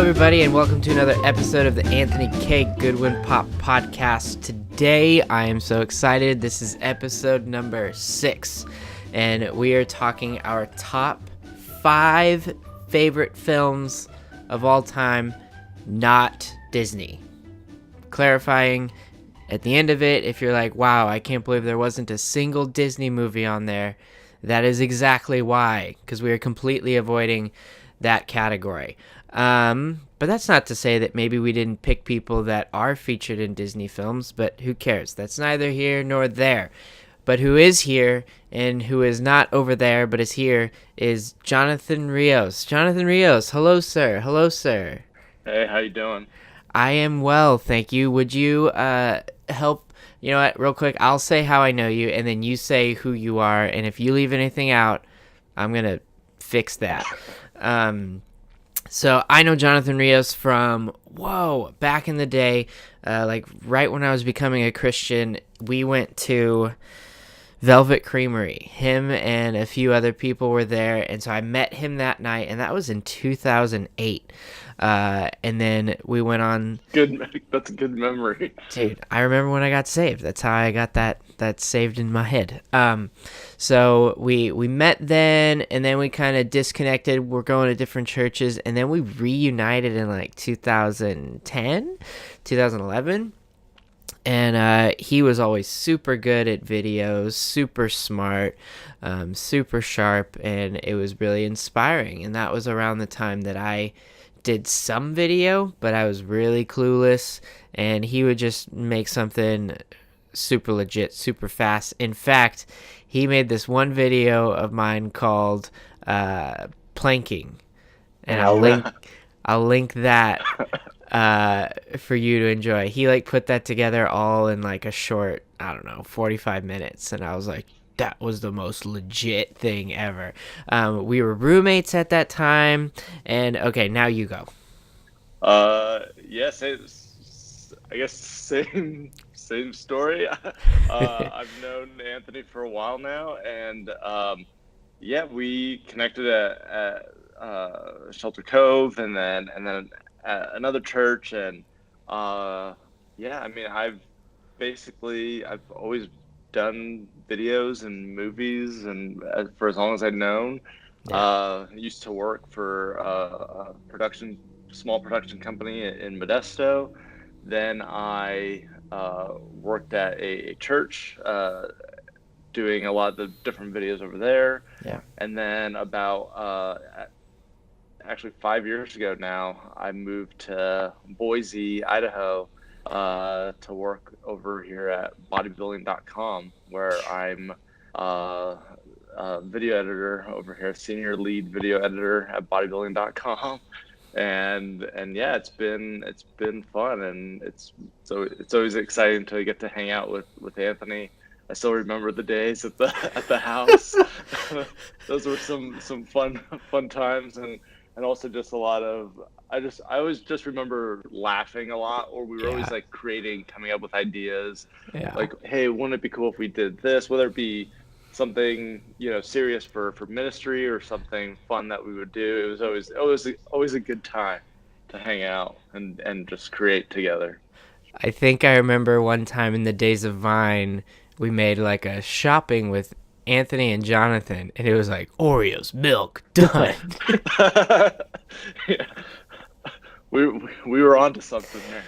everybody, and welcome to another episode of the Anthony K. Goodwin PopPodcast. Today, I am so excited. This is episode number 6, and we are talking our top 5 favorite films of all time, not Disney. Clarifying at the end of it, if you're like, wow, I can't believe there wasn't a single Disney movie on there, that is exactly why, because we are completely avoiding that category. But that's not to say that maybe we didn't pick people that are featured in Disney films, but who cares? That's neither here nor there. But who is here and who is not over there but is here is Jonathan Rios. Jonathan Rios, hello, sir. Hello, sir. Hey, how you doing? I am well, thank you. Would you help? You know what? Real quick, I'll say how I know you, and then you say who you are. And if you leave anything out, I'm gonna fix that. So I know Jonathan Rios from, back in the day, like right when I was becoming a Christian. We went to Velvet Creamery. Him and a few other people were there, and so I met him that night, and that was in 2008. And then we went on. That's a good memory, dude. I remember when I got saved. That's how I got that saved in my head. So we met then, and then we kind of disconnected. We're going to different churches, and then we reunited in like 2010, 2011. And he was always super good at videos, super smart, super sharp, and it was really inspiring. And that was around the time that I did some video, but I was really clueless, and he would just make something super legit, super fast. In fact, he made this one video of mine called planking, and I'll link that for you to enjoy. He like put that together all in like a short, 45 minutes, and I was like, that was the most legit thing ever. We were roommates at that time, and okay, now you go. Yes, I guess same story. I've known Anthony for a while now, and we connected at Shelter Cove, and then at another church, and I've always done videos and movies, and for as long as I've known. Used to work for a small production company in Modesto. Then I worked at a church doing a lot of the different videos over there. Yeah. And then about actually 5 years ago now, I moved to Boise, Idaho, to work over here at bodybuilding.com, where I'm a video editor over here, senior lead video editor at bodybuilding.com. And yeah, it's been fun, and it's always exciting to get to hang out with Anthony. I still remember the days at the house. Those were some fun times, and also just a lot of I always just remember laughing a lot, or we were always like coming up with ideas. Yeah. Like, hey, wouldn't it be cool if we did this? Whether it be something serious for ministry, or something fun that we would do. It was always a good time to hang out and just create together. I think I remember one time in the days of Vine, we made like a shopping with Anthony and Jonathan, and it was like Oreos, milk, done. Yeah. We were onto something there.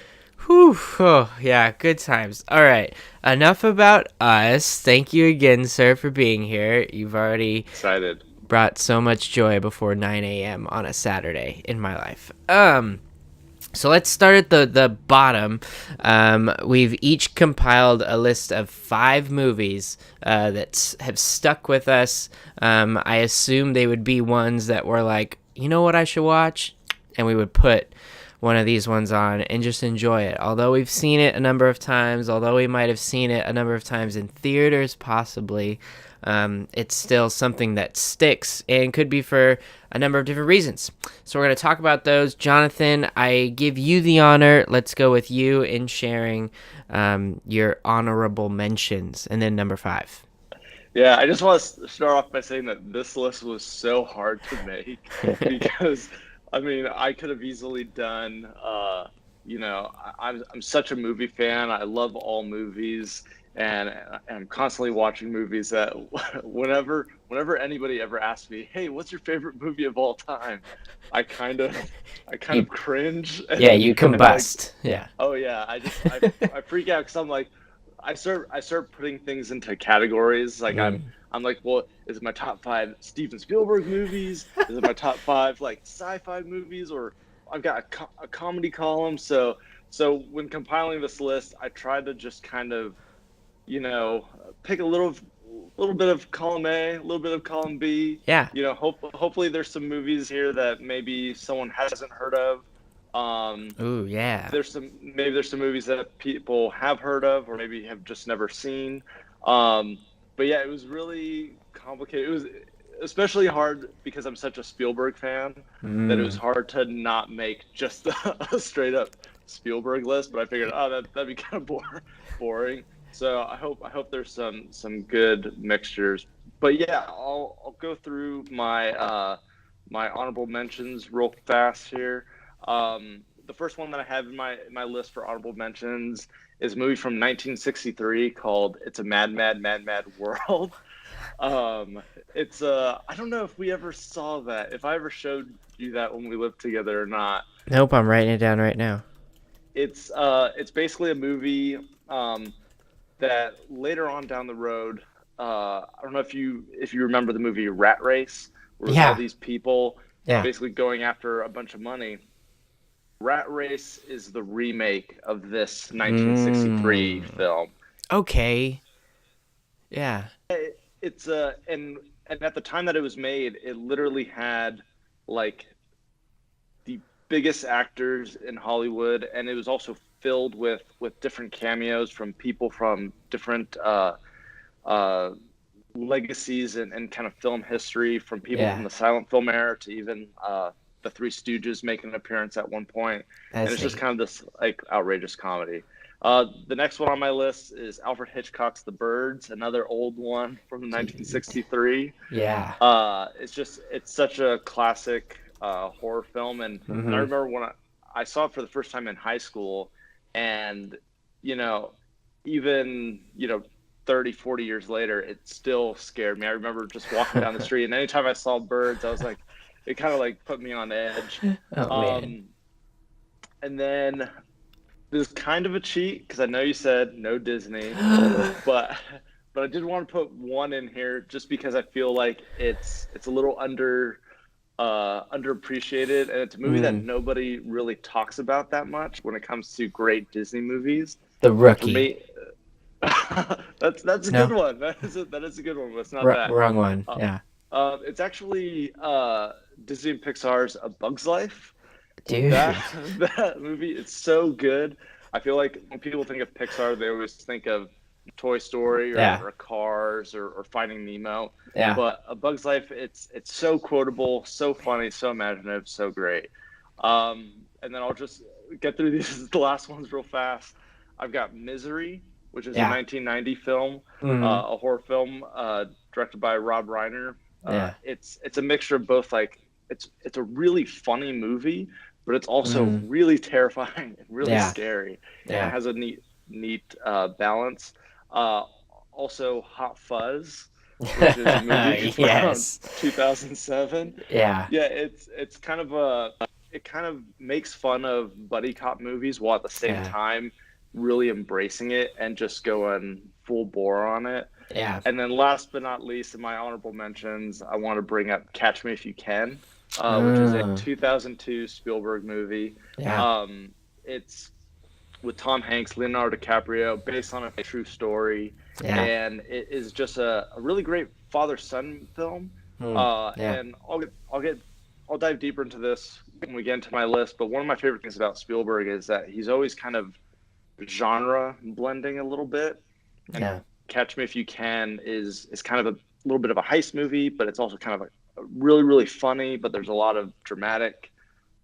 Whew. Oh, yeah, good times. All right, enough about us. Thank you again, sir, for being here. You've already excited brought so much joy before 9 a.m. on a Saturday in my life. So let's start at the bottom. We've each compiled a list of 5 movies that have stuck with us. I assume they would be ones that were like, you know what I should watch? And we would put one of these ones on and just enjoy it. Although we've seen it a number of times, although we might have seen it a number of times in theaters possibly, it's still something that sticks and could be for a number of different reasons. So we're going to talk about those. Jonathan, I give you the honor. Let's go with you in sharing your honorable mentions, and then number 5. Yeah, I just want to start off by saying that this list was so hard to make because I mean, I could have easily done. I'm such a movie fan. I love all movies, and I'm constantly watching movies. That whenever anybody ever asks me, "Hey, what's your favorite movie of all time?" I kind of I kind You of cringe yeah, you and like, combust. Yeah. oh yeah, I freak out because I'm like, I start putting things into categories. Like Mm. I'm like, well, is it my top five Steven Spielberg movies? Is it my top five like sci-fi movies? Or I've got a comedy column. So when compiling this list, I try to just kind of, pick a little bit of column A, a little bit of column B. Yeah. Hopefully there's some movies here that maybe someone hasn't heard of. Um, Ooh, yeah. there's some movies that people have heard of or maybe have just never seen. Um, but yeah, it was really complicated. It was especially hard because I'm such a Spielberg fan that it was Mm. hard to not make just a straight up Spielberg list. But I figured, oh, that'd be kind of boring. So I hope there's some good mixtures. But yeah, I'll go through my honorable mentions real fast here. The first one that I have in my list for honorable mentions is a movie from 1963 called "It's a Mad, Mad, Mad, Mad World." It's I don't know if we ever saw that, if I ever showed you that when we lived together or not. Nope, I'm writing it down right now. It's basically a movie that later on down the road, I don't know if you remember the movie Rat Race, where it was all Yeah. these people Yeah. basically going after a bunch of money. Rat Race is the remake of this 1963 Mm. film. Okay. Yeah. It's and at the time that it was made, it literally had like the biggest actors in Hollywood, and it was also filled with different cameos from people from different uh, legacies and kind of film history, from people from Yeah. the silent film era to even the Three Stooges making an appearance at one point, and That's it's just neat. kind of this like outrageous comedy. The next one on my list is Alfred Hitchcock's The Birds, another old one from Dude. 1963. Yeah. It's such a classic horror film, and I Mm-hmm. remember when I saw it for the first time in high school, and you know, even 30, 40 years later, it still scared me. I remember just walking down the street, and anytime I saw birds, I was like, it kind of like put me on edge. Oh man. Um, and then this is kind of a cheat because I know you said no Disney, but I did want to put one in here just because I feel like it's a little underappreciated, and it's a movie that Mm. nobody really talks about that much when it comes to great Disney movies. The And for Rookie. me, that's a good No, one. That is a good one, but it's not that. wrong one. Uh, Yeah. it's actually Disney and Pixar's A Bug's Life. That Dude. that movie, it's so good. I feel like when people think of Pixar, they always think of Toy Story Yeah. or Cars or Finding Nemo. Yeah. But A Bug's Life, it's so quotable, so funny, so imaginative, so great. And then I'll just get through these the last ones real fast. I've got Misery, which is a Yeah. 1990 film, Mm. a horror film directed by Rob Reiner. Yeah. It's a mixture of both, like it's a really funny movie, but it's also Mm. really terrifying and really Yeah. scary, and it Yeah. has a neat balance. Uh, Also, Hot Fuzz, which is a movie from Yes. 2007. Yeah. Yeah, it's kind of it kind of makes fun of buddy cop movies while at the same Yeah. time really embracing it and just going full bore on it. Yeah. And then last but not least, in my honorable mentions, I want to bring up Catch Me If You Can, which is a Mm. 2002 Spielberg movie. Yeah. It's with Tom Hanks, Leonardo DiCaprio, based on a true story, Yeah. and it is just a really great father-son film. Mm. Yeah. And I'll dive deeper into this when we get into my list. But one of my favorite things about Spielberg is that he's always kind of genre blending a little bit. And Yeah. Catch Me If You Can is kind of a little bit of a heist movie, but it's also kind of a really really funny. But there's a lot of dramatic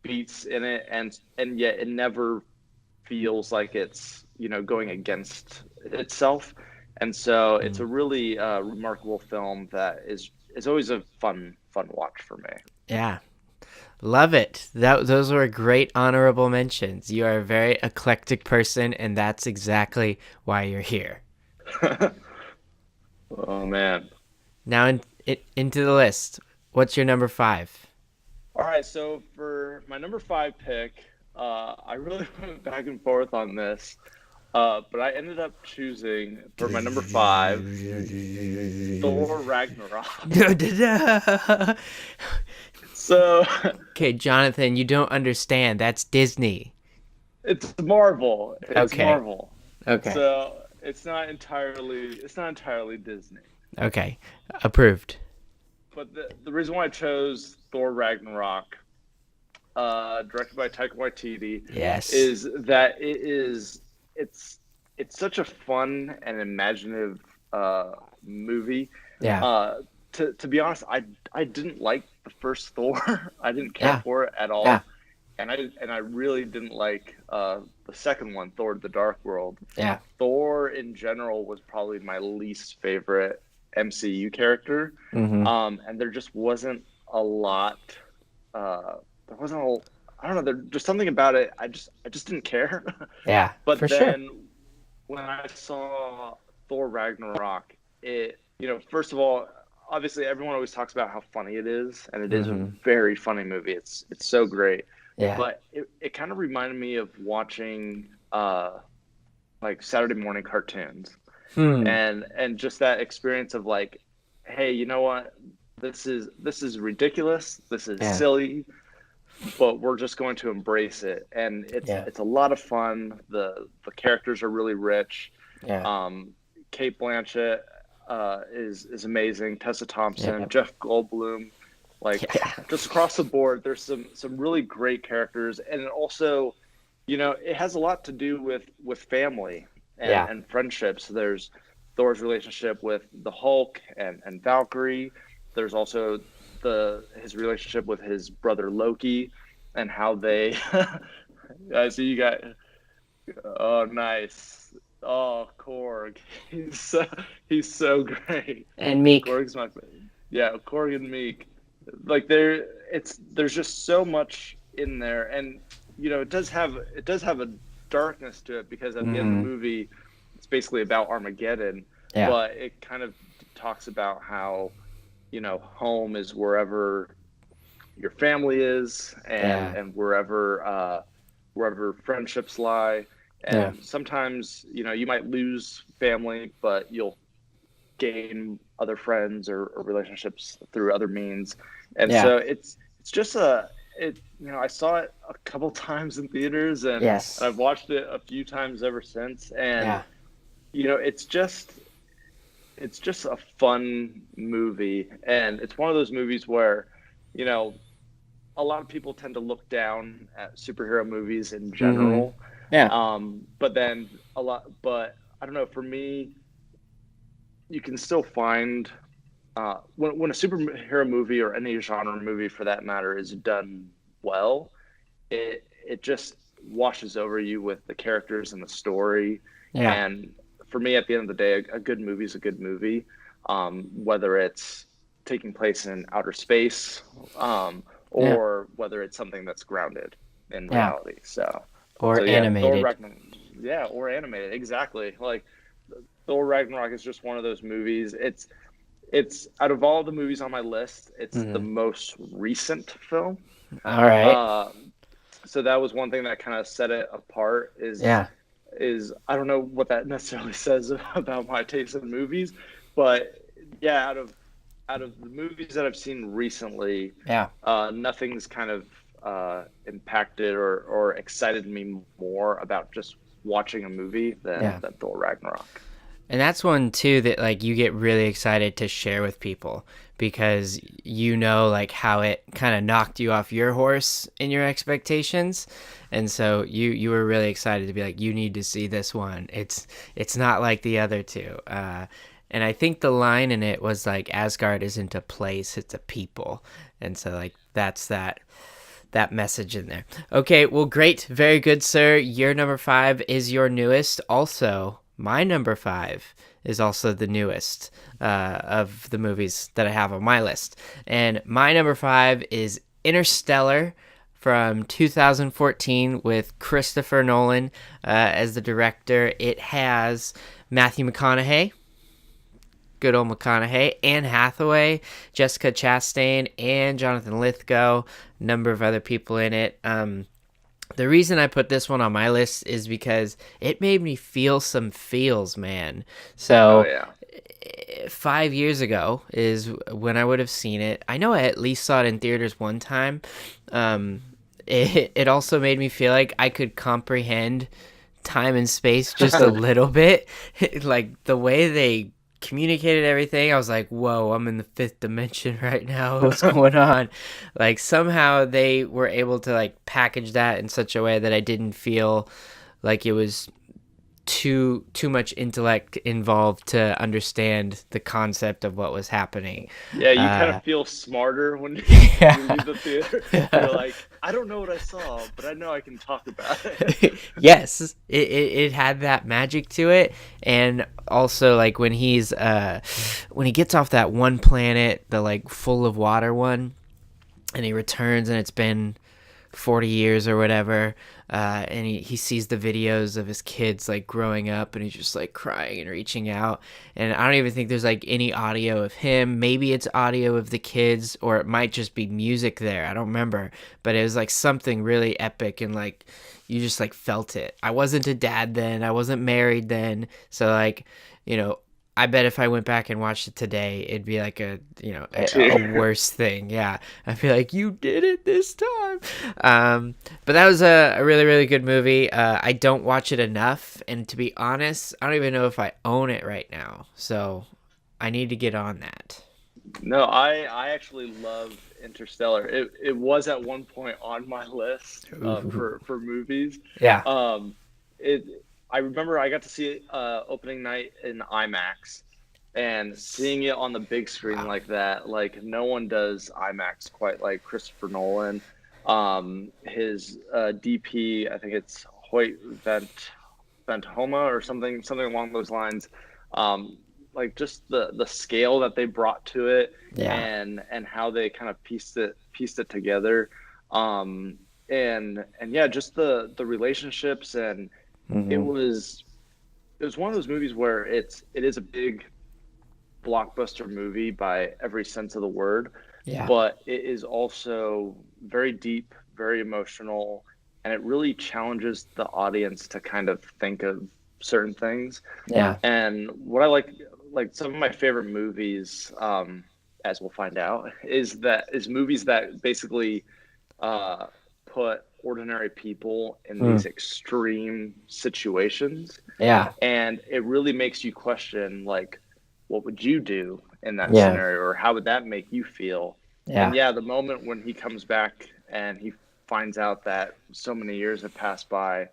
beats in it, and yet it never feels like it's going against itself. And so it's Mm. a really remarkable film that is always a fun watch for me. Yeah. Love it. Those were great honorable mentions. You are a very eclectic person, and that's exactly why you're here. Oh man. Now into the list. What's your number 5? All right, so for my number 5 pick, I really went back and forth on this, but I ended up choosing for my number 5 Thor Ragnarok. So Okay, Jonathan, you don't understand. That's Disney. it's Marvel. It's Okay. Marvel. Okay. So it's not entirely Disney. Okay. Approved. But the reason why I chose Thor Ragnarok, directed by Taika Waititi, Yes. is that it's such a fun and imaginative movie. Yeah. To be honest, I didn't like the first Thor. I didn't care Yeah. for it at all. Yeah. And I really didn't like the second one, Thor: The Dark World. Yeah. Thor in general was probably my least favorite MCU character. Mm-hmm. And there just wasn't a lot. There wasn't a. I don't know. There's just something about it. I just didn't care. Yeah. But for then sure. when I saw Thor Ragnarok, first of all, obviously everyone always talks about how funny it is, and it is a Mm-hmm. very funny movie. It's so great. Yeah. But it kind of reminded me of watching like Saturday morning cartoons Hmm. and just that experience of like, hey, you know what? This is ridiculous. This is Yeah. silly, but we're just going to embrace it. And Yeah. it's a lot of fun. The characters are really rich. Yeah. Kate Blanchett is amazing. Tessa Thompson, Yeah. Jeff Goldblum, like Yeah. just across the board, there's some really great characters, and also, it has a lot to do with family Yeah. and friendships. There's Thor's relationship with the Hulk and Valkyrie. There's also his relationship with his brother Loki, and how they. I see you got. Oh, nice. Oh, Korg. He's so great. And Meek. Korg's my favorite. Yeah, Korg and Meek. Like there's just so much in there, and it does have a darkness to it, because at the end of the movie, it's basically about Armageddon. Yeah. But it kind of talks about how home is wherever your family is, and wherever friendships lie. And sometimes you might lose family, but you'll gain other friends or relationships through other means. And so it's just I saw it a couple times in theaters, and Yes. I've watched it a few times ever since. And it's just a fun movie, and it's one of those movies where a lot of people tend to look down at superhero movies in general. But then but I don't know, for me, you can still find when a superhero movie, or any genre movie for that matter, is done well, it just washes over you with the characters and the story. And for me, at the end of the day, a good movie is a good movie, whether it's taking place in outer space, or whether it's something that's grounded in reality. Or animated. Or animated, exactly. Like Thor Ragnarok is just one of those movies. It's out of all the movies on my list, it's the most recent film. All right. So that was one thing that kind of set it apart. Is I don't know what that necessarily says about my taste in movies, but yeah, out of the movies that I've seen recently, nothing's kind of impacted or excited me more about just watching a movie than Thor Ragnarok. And that's one too that like you get really excited to share with people, because like how it kind of knocked you off your horse in your expectations, and so you were really excited to be like, you need to see this one. It's not like the other two. And I think the line in it was like, Asgard isn't a place, it's a people. And so like that's that message in there. Okay, well, great, very good, sir. Your number 5 is your newest. Also, my number 5 is also the newest of the movies that I have on my list. And my number 5 is Interstellar from 2014 with Christopher Nolan as the director. It has Matthew McConaughey, good old McConaughey, Anne Hathaway, Jessica Chastain, and Jonathan Lithgow. A number of other people in it. The reason I put this one on my list is because it made me feel some feels, man. Oh So yeah. 5 years ago is when I would have seen it. I know I at least saw it in theaters one time. It also made me feel like I could comprehend time and space just a little bit. Like the way they communicated everything, I was like, whoa, I'm in the fifth dimension right now. What's going on? Like somehow they were able to like package that in such a way that I didn't feel like it was too much intellect involved to understand the concept of what was happening. Yeah, you kind of feel smarter when you Yeah. leave the theater. You're like, I don't know what I saw, but I know I can talk about it. Yes, it had that magic to it. And also like when he gets off that one planet, the like full of water one, and he returns and it's been 40 years or whatever, and he sees the videos of his kids like growing up, and he's just like crying and reaching out, and I don't even think there's like any audio of him. Maybe it's audio of the kids, or it might just be music there, I don't remember, but it was like something really epic, and like you just like felt it. I wasn't a dad then, I wasn't married then, so like, you know, I bet if I went back and watched it today, it'd be like a worse thing. Yeah, I'd be like, "You did it this time." But that was a really really good movie. I don't watch it enough, and to be honest, I don't even know if I own it right now. So I need to get on that. No, I actually love Interstellar. It was at one point on my list for movies. Yeah. It I remember I got to see it opening night in IMAX, and seeing it on the big screen like that, like no one does IMAX quite like Christopher Nolan. His DP, I think it's Hoyt Ventoma or something along those lines. Like just the scale that they brought to it, Yeah. and how they kind of pieced it together. And yeah, just the relationships, and it was one of those movies where it is a big blockbuster movie by every sense of the word, Yeah. but it is also very deep, very emotional, and it really challenges the audience to kind of think of certain things. Yeah. And what I like some of my favorite movies, as we'll find out, is movies that basically put ordinary people in these extreme situations. Yeah. And it really makes you question, like, what would you do in that Yeah. scenario, or how would that make you feel? Yeah. And yeah, the moment when he comes back and he finds out that so many years have passed by,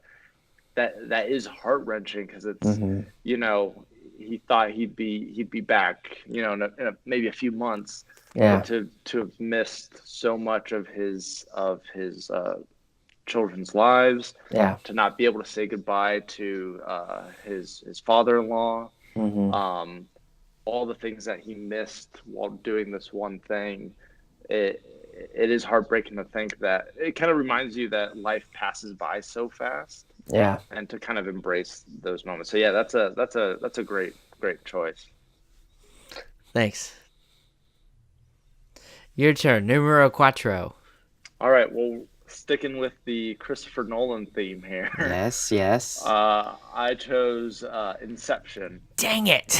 that is heart-wrenching, because it's you know, he thought he'd be back, you know, in maybe a few months. Yeah. But to have missed so much of his children's lives, Yeah. to not be able to say goodbye to his father-in-law, all the things that he missed while doing this one thing. It is heartbreaking to think that. It kind of reminds you that life passes by so fast. Yeah. And to kind of embrace those moments. So yeah, that's a great choice. Thanks. Your turn. Numero cuatro. All right, well, sticking with the Christopher Nolan theme here. Yes, yes. I chose Inception. Dang it.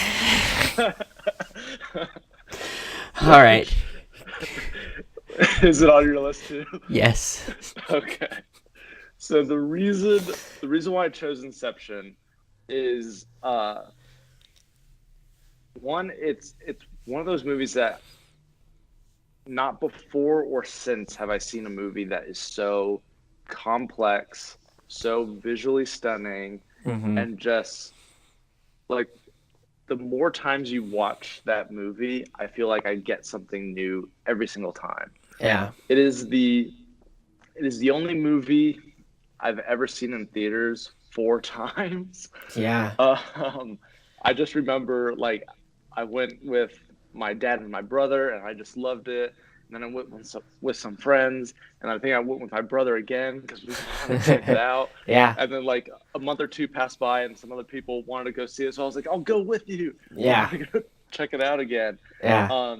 All right. Is it on your list too? Yes. Okay. So the reason why I chose Inception is one, it's one of those movies that not before or since have I seen a movie that is so complex, so visually stunning, and just like the more times you watch that movie, I feel like I get something new every single time. Yeah. It is the only movie I've ever seen in theaters 4 times. Yeah. I just remember, like, I went with my dad and my brother, and I just loved it. and then I went with some friends, and I think I went with my brother again because we wanted to check it out. Yeah. And then like a month or two passed by, and some other people wanted to go see it, so I was like, I'll go with you. I Yeah. want to go check it out again. Yeah.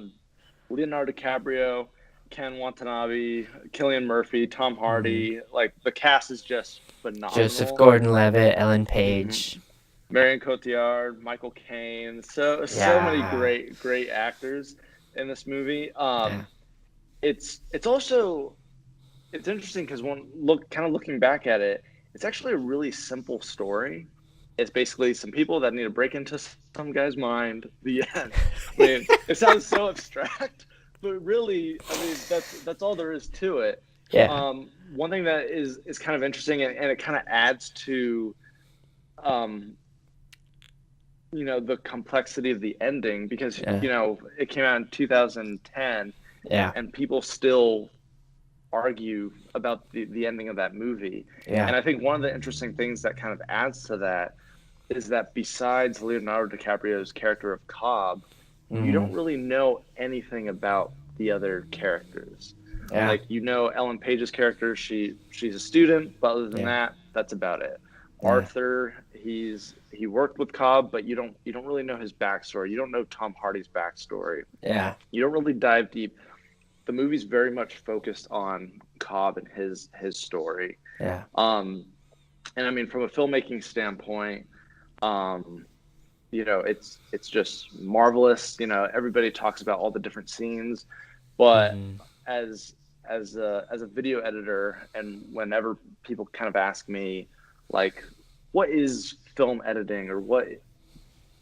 Leonardo DiCaprio, Ken Watanabe, Cillian Murphy, Tom Mm-hmm. Hardy, like the cast is just phenomenal. Joseph Gordon-Levitt, Ellen Mhm. Page. Marion Cotillard, Michael Caine, so many Yeah. great actors in this movie. Yeah. It's also it's interesting because when looking back at it, it's actually a really simple story. It's basically some people that need to break into some guy's mind. The end. I mean, it sounds so abstract, but really, I mean, that's all there is to it. Yeah. One thing that is kind of interesting, and it kind of adds to um, the complexity of the ending, because Yeah. it came out in 2010, Yeah. and people still argue about the ending of that movie. Yeah. And I think one of the interesting things that kind of adds to that is that besides Leonardo DiCaprio's character of Cobb, you don't really know anything about the other characters. Yeah. Like, Ellen Page's character, she's a student, but other than that, that's about it. Yeah. Arthur, he worked with Cobb, but you don't really know his backstory. You don't know Tom Hardy's backstory. Yeah. You don't really dive deep. The movie's very much focused on Cobb and his story. Yeah. And I mean, from a filmmaking standpoint, it's just marvelous. Everybody talks about all the different scenes, but as a video editor, and whenever people kind of ask me, like, what is film editing, or what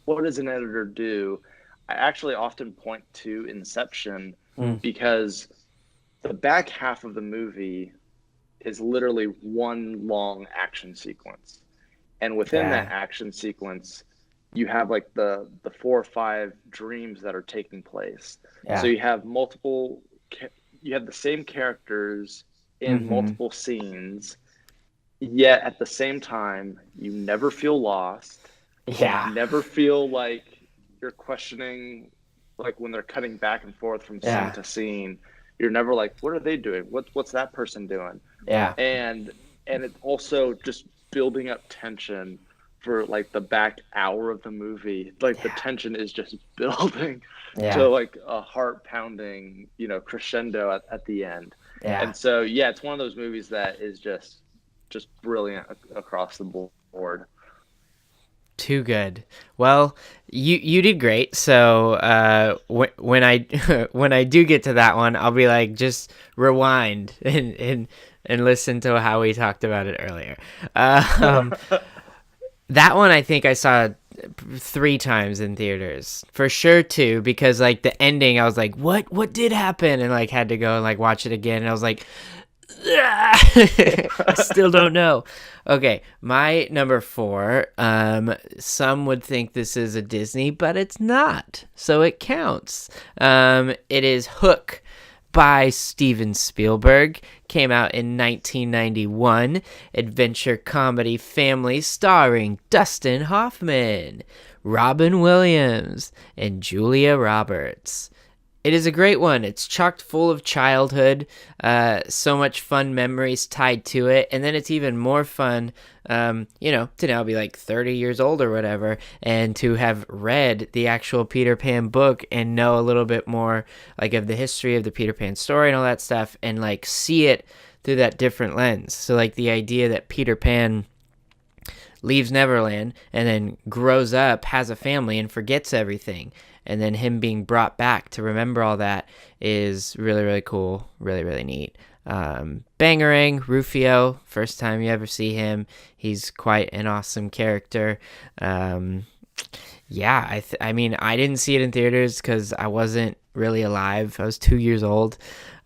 does an editor do, I actually often point to Inception, because the back half of the movie is literally one long action sequence. And within that action sequence, you have like the 4 or 5 dreams that are taking place. Yeah. So you have the same characters in multiple scenes, yet at the same time, you never feel lost. Yeah. You never feel like you're questioning, like when they're cutting back and forth from scene to scene. You're never like, what are they doing? What's that person doing? Yeah. And it's also just building up tension for like the back hour of the movie. Like the tension is just building to like a heart pounding, crescendo at the end. Yeah. And so, it's one of those movies that is just brilliant across the board. Too good. Well, you did great. So when I when I do get to that one, I'll be like, just rewind and listen to how we talked about it earlier. That one I think I saw 3 times in theaters, for sure 2, because like the ending, I was like, what did happen, and like had to go and like watch it again, and I was like, I still don't know. Okay, my number 4. Some would think this is a Disney, but it's not, so it counts. It is Hook by Steven Spielberg. Came out in 1991. Adventure comedy family starring Dustin Hoffman, Robin Williams, and Julia Roberts. It is a great one. It's chocked full of childhood, so much fun memories tied to it, and then it's even more fun, to now be like 30 years old or whatever, and to have read the actual Peter Pan book and know a little bit more like of the history of the Peter Pan story and all that stuff, and like see it through that different lens. So like the idea that Peter Pan leaves Neverland and then grows up, has a family, and forgets everything, and then him being brought back to remember all that is really, really cool, really, really neat. Bangarang, Rufio, first time you ever see him, he's quite an awesome character. I mean, I didn't see it in theaters because I wasn't really alive. I was 2 years old,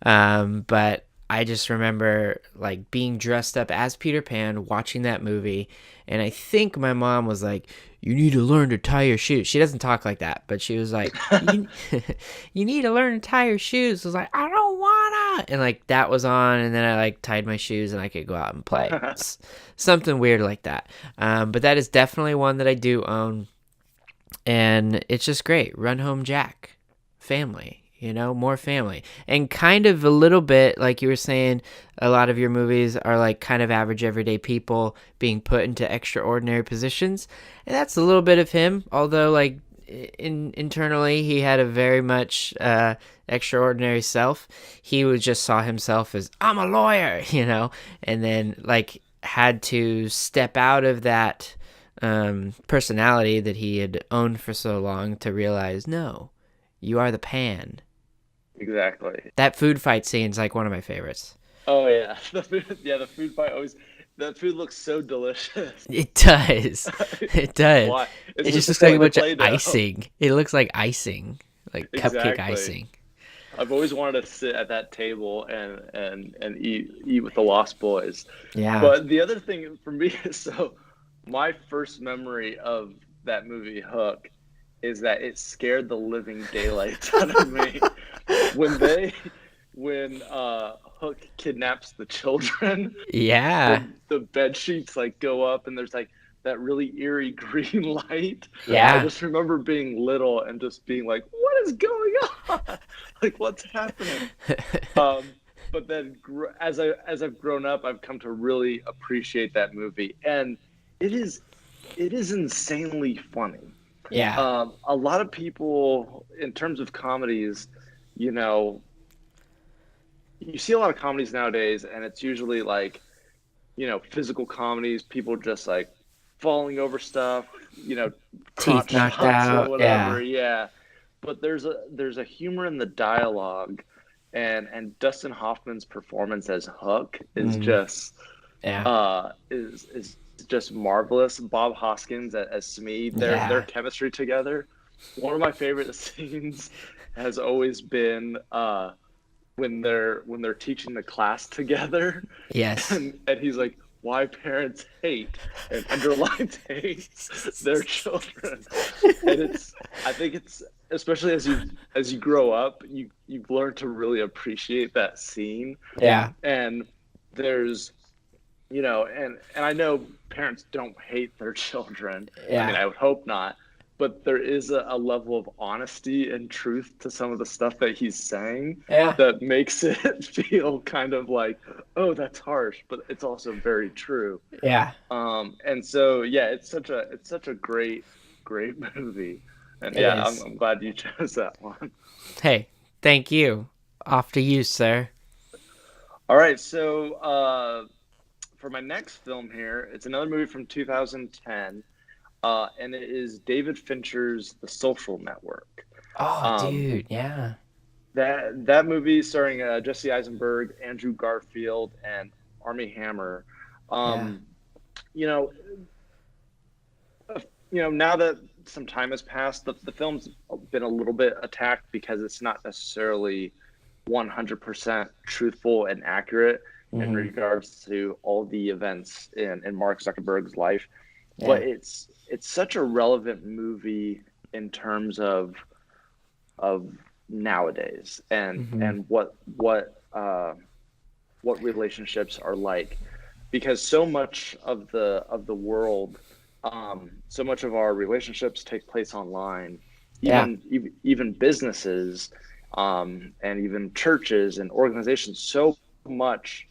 but I just remember like being dressed up as Peter Pan, watching that movie, and I think my mom was like, "You need to learn to tie your shoes." She doesn't talk like that, but she was like, you need to learn to tie your shoes. I was like, I don't wanna. And like that was on, and then I like tied my shoes and I could go out and play. It's something weird like that. But that is definitely one that I do own. And it's just great. Run Home Jack family. more family. And kind of a little bit, like you were saying, a lot of your movies are like kind of average everyday people being put into extraordinary positions. And that's a little bit of him, although like internally he had a very much extraordinary self. He was just saw himself as, I'm a lawyer, and then like had to step out of that personality that he had owned for so long to realize, no, you are the pan. Exactly. That food fight scene's like one of my favorites. Oh yeah, the food fight always. The food looks so delicious. It does. It does. Why? It's It with just the looks like a the bunch of Play-Doh. icing. It looks like icing, like cupcake Exactly. icing. I've always wanted to sit at that table and eat with the Lost Boys. Yeah. But the other thing for me is my first memory of that movie Hook is that it scared the living daylights out of me when they when Hook kidnaps the children. Yeah. The bed sheets like go up and there's like that really eerie green light. I Yeah. just remember being little and just being like, what is going on? Like what's happening? But then as I've grown up, I've come to really appreciate that movie, and it is insanely funny. Yeah. A lot of people, in terms of comedies, you know, you see a lot of comedies nowadays, and it's usually like, physical comedies, people just like falling over stuff, Teeth crotch knocked shots or out. whatever. Yeah. Yeah. But there's a humor in the dialogue, and Dustin Hoffman's performance as Hook is Mm, just yeah. is just marvelous. Bob Hoskins as Smee, their Yeah. chemistry together. One of my favorite scenes has always been when they're teaching the class together, Yes. and he's like, why parents hate and underlines hates their children. And I think it's, especially as you grow up, you've learned to really appreciate that scene. Yeah. And there's, and I know parents don't hate their children. I mean, Yeah. I would hope not, but there is a level of honesty and truth to some of the stuff that he's saying Yeah. that makes it feel kind of like, oh, that's harsh, but it's also very true. Yeah. And so yeah, it's such a great movie. And It yeah, is. I'm glad you chose that one. Hey, thank you. Off to you, sir. All right, so for my next film here, it's another movie from 2010, and it is David Fincher's The Social Network. Oh, Um, dude. Yeah. that movie starring Jesse Eisenberg, Andrew Garfield, and Armie Hammer. Yeah. Um, you know, now that some time has passed, the film's been a little bit attacked because it's not necessarily 100% truthful and accurate in Hmm. regards to all the events in Mark Zuckerberg's life. But Yeah. it's such a relevant movie in terms of nowadays and Hmm. and what relationships are like, because so much of the world, so much of our relationships take place online. Yeah. Even businesses, and even churches and organizations, so much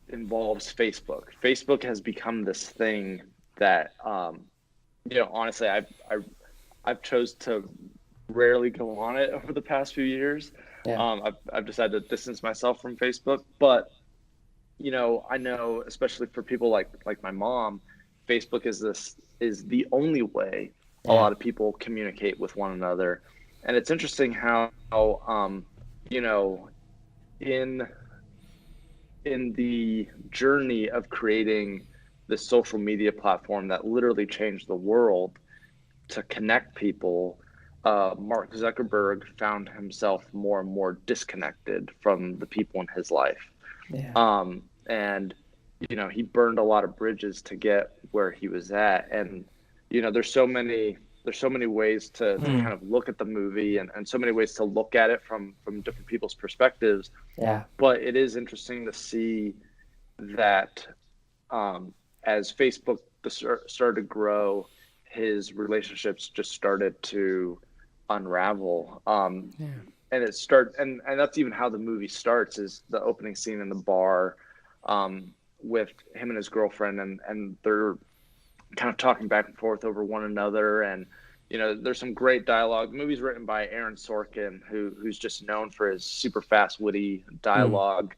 involves Facebook. Facebook has become this thing that, honestly, I've chose to rarely go on it over the past few years. Yeah. I've decided to distance myself from Facebook, but I know, especially for people like my mom, Facebook is the only way a Yeah. lot of people communicate with one another. And it's interesting how you know, in the journey of creating this social media platform that literally changed the world to connect people, Mark Zuckerberg found himself more and more disconnected from the people in his life. Yeah. And he burned a lot of bridges to get where he was at. And there's so many ways to Hmm. kind of look at the movie, and so many ways to look at it from different people's perspectives. Yeah. But it is interesting to see that, as Facebook started to grow, his relationships just started to unravel. Yeah. And and that's even how the movie starts, is the opening scene in the bar, with him and his girlfriend, and they're kind of talking back and forth over one another. And there's some great dialogue. The movie's written by Aaron Sorkin, who's just known for his super fast, witty Mm. dialogue,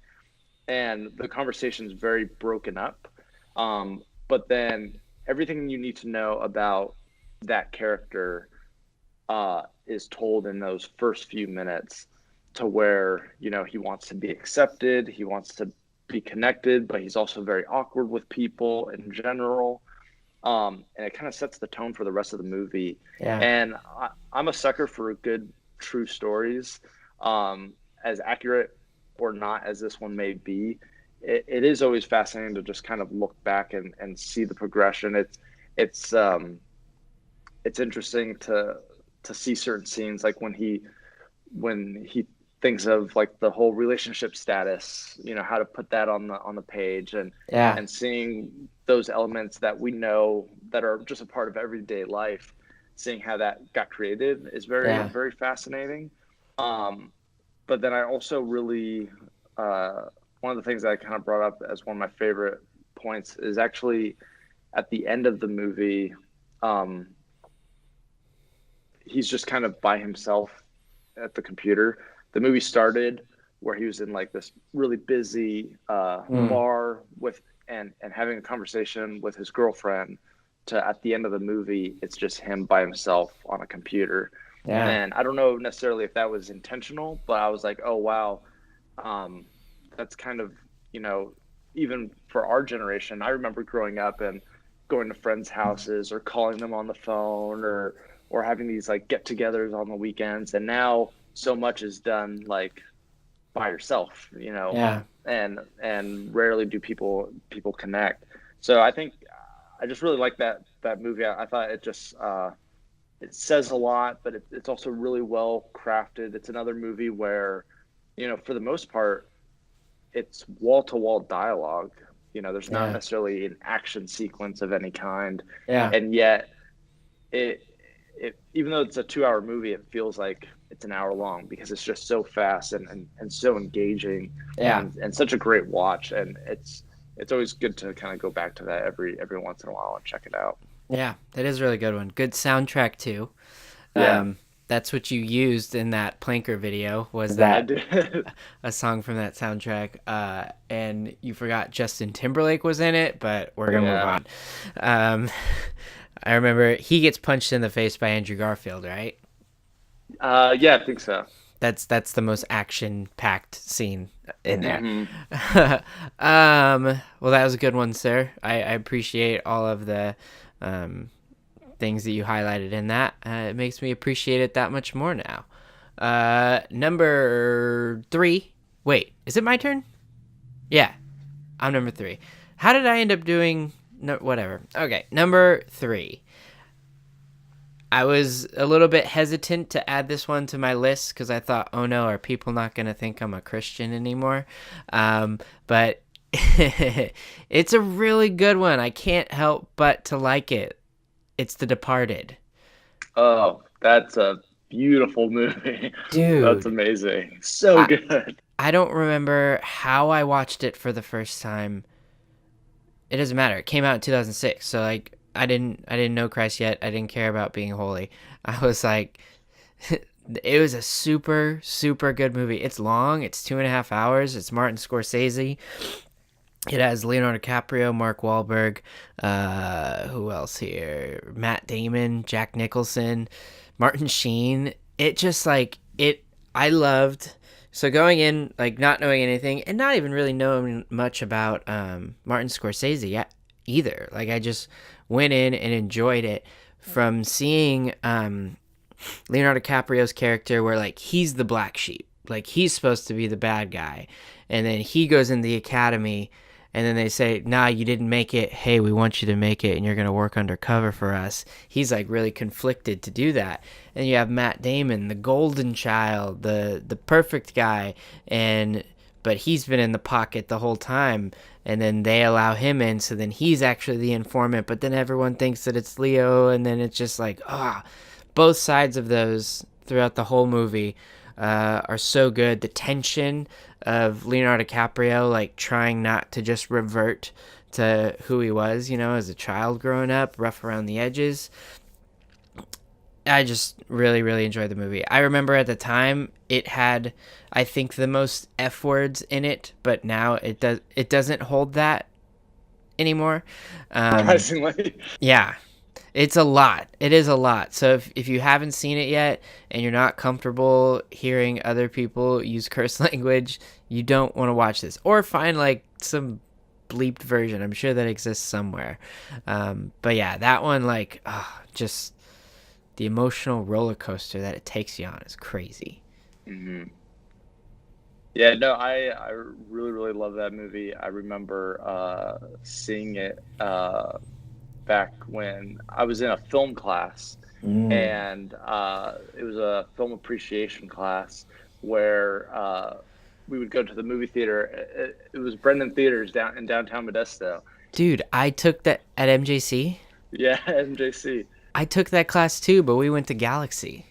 and the conversation is very broken up. But then everything you need to know about that character is told in those first few minutes, to where he wants to be accepted, he wants to be connected, but he's also very awkward with people in general. And it kind of sets the tone for the rest of the movie. Yeah. And I'm a sucker for good true stories, as accurate or not as this one may be. It is always fascinating to just kind of look back and see the progression. It's it's interesting to see certain scenes, like when he thinks of like the whole relationship status, how to put that on the page, Yeah. and seeing those elements that we know that are just a part of everyday life, seeing how that got created is very, Yeah. very fascinating. Um, but then I also really, one of the things that I kind of brought up as one of my favorite points is actually at the end of the movie. Um, he's just kind of by himself at the computer. The movie started where he was in like this really busy Mm. bar with and having a conversation with his girlfriend, to at the end of the movie it's just him by himself on a computer. Yeah. And I don't know necessarily if that was intentional, but I was like, oh wow, um, that's kind of, you know, even for our generation, I remember growing up and going to friends' houses or calling them on the phone, or having these like get-togethers on the weekends. And now so much is done like by yourself, Yeah. and rarely do people connect. So I think I just really like that movie. I thought it just it says a lot, but it's also really well crafted. It's another movie where, for the most part, it's wall to wall dialogue. There's not Yeah. necessarily an action sequence of any kind, Yeah. and yet it even though it's a 2 hour movie, it feels like it's an hour long, because it's just so fast and so engaging, Yeah. and such a great watch. And it's always good to kind of go back to that every once in a while and check it out. Yeah. That is a really good one. Good soundtrack too. Yeah, That's what you used in that planker video, was I that did. a song from that soundtrack. And you forgot Justin Timberlake was in it, but we're gonna move Yeah. on. Um, I remember he gets punched in the face by Andrew Garfield, right? Yeah, I think so. That's the most action packed scene in there. Hmm. Well, that was a good one, sir. I appreciate all of the um, things that you highlighted in that. It makes me appreciate it that much more now. Number three. Wait, is it my turn? Yeah, I'm number three. How did I end up doing? No, whatever. Okay, number three. I was a little bit hesitant to add this one to my list because I thought, oh no, are people not going to think I'm a Christian anymore? But it's a really good one. I can't help but to like it. It's The Departed. Oh, that's a beautiful movie. That's Dude, amazing. So I, good. I don't remember how I watched it for the first time. It doesn't matter. It came out in 2006, so like I didn't know Christ yet. I didn't care about being holy. I was like, it was a super super good movie. It's long. It's 2.5 hours. It's Martin Scorsese. It has Leonardo DiCaprio, Mark Wahlberg, who else here? Matt Damon, Jack Nicholson, Martin Sheen. It just like it. I loved. So going in like not knowing anything and not even really knowing much about Martin Scorsese either. Like I just went in and enjoyed it, from seeing Leonardo DiCaprio's character, where like he's the black sheep, like he's supposed to be the bad guy, and then he goes in the academy, and then they say, nah, you didn't make it, hey, we want you to make it and you're going to work undercover for us. He's like really conflicted to do that. And you have Matt Damon, the golden child, the perfect guy, and but he's been in the pocket the whole time, and then they allow him in, so then he's actually the informant, but then everyone thinks that it's Leo, and then it's just like both sides of those throughout the whole movie are so good. The tension of Leonardo DiCaprio, like trying not to just revert to who he was, as a child growing up, rough around the edges. I just really, really enjoyed the movie. I remember at the time it had, I think, the most F words in it, but now it doesn't hold that anymore. Surprisingly. Yeah, it's a lot. It is a lot. So if you haven't seen it yet and you're not comfortable hearing other people use curse language, you don't want to watch this. Or find like some bleeped version. I'm sure that exists somewhere. But yeah, that one, like, just the emotional roller coaster that it takes you on is crazy. Hmm. Yeah, no, I really, really love that movie. I remember seeing it back when I was in a film class, and it was a film appreciation class where we would go to the movie theater. It was Brendan Theaters down in downtown Modesto. Dude, I took that at MJC. Yeah, MJC. I took that class too, but we went to Galaxy.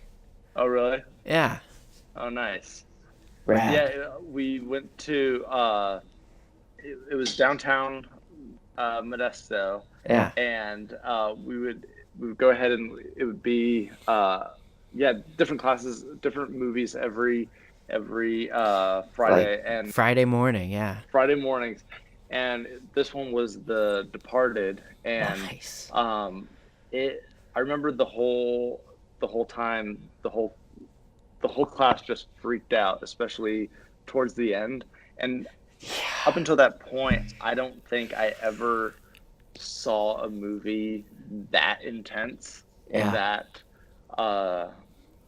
Oh, really? Yeah. Oh, nice. Rad. Yeah, we went to it was downtown Modesto, Yeah. and we would go ahead and it would be different classes, different movies every Friday, and Friday morning, yeah. Friday mornings, and this one was The Departed, and Nice. I remember the whole time the whole class just freaked out, especially towards the end. And up until that point, I don't think I ever saw a movie that intense and Yeah.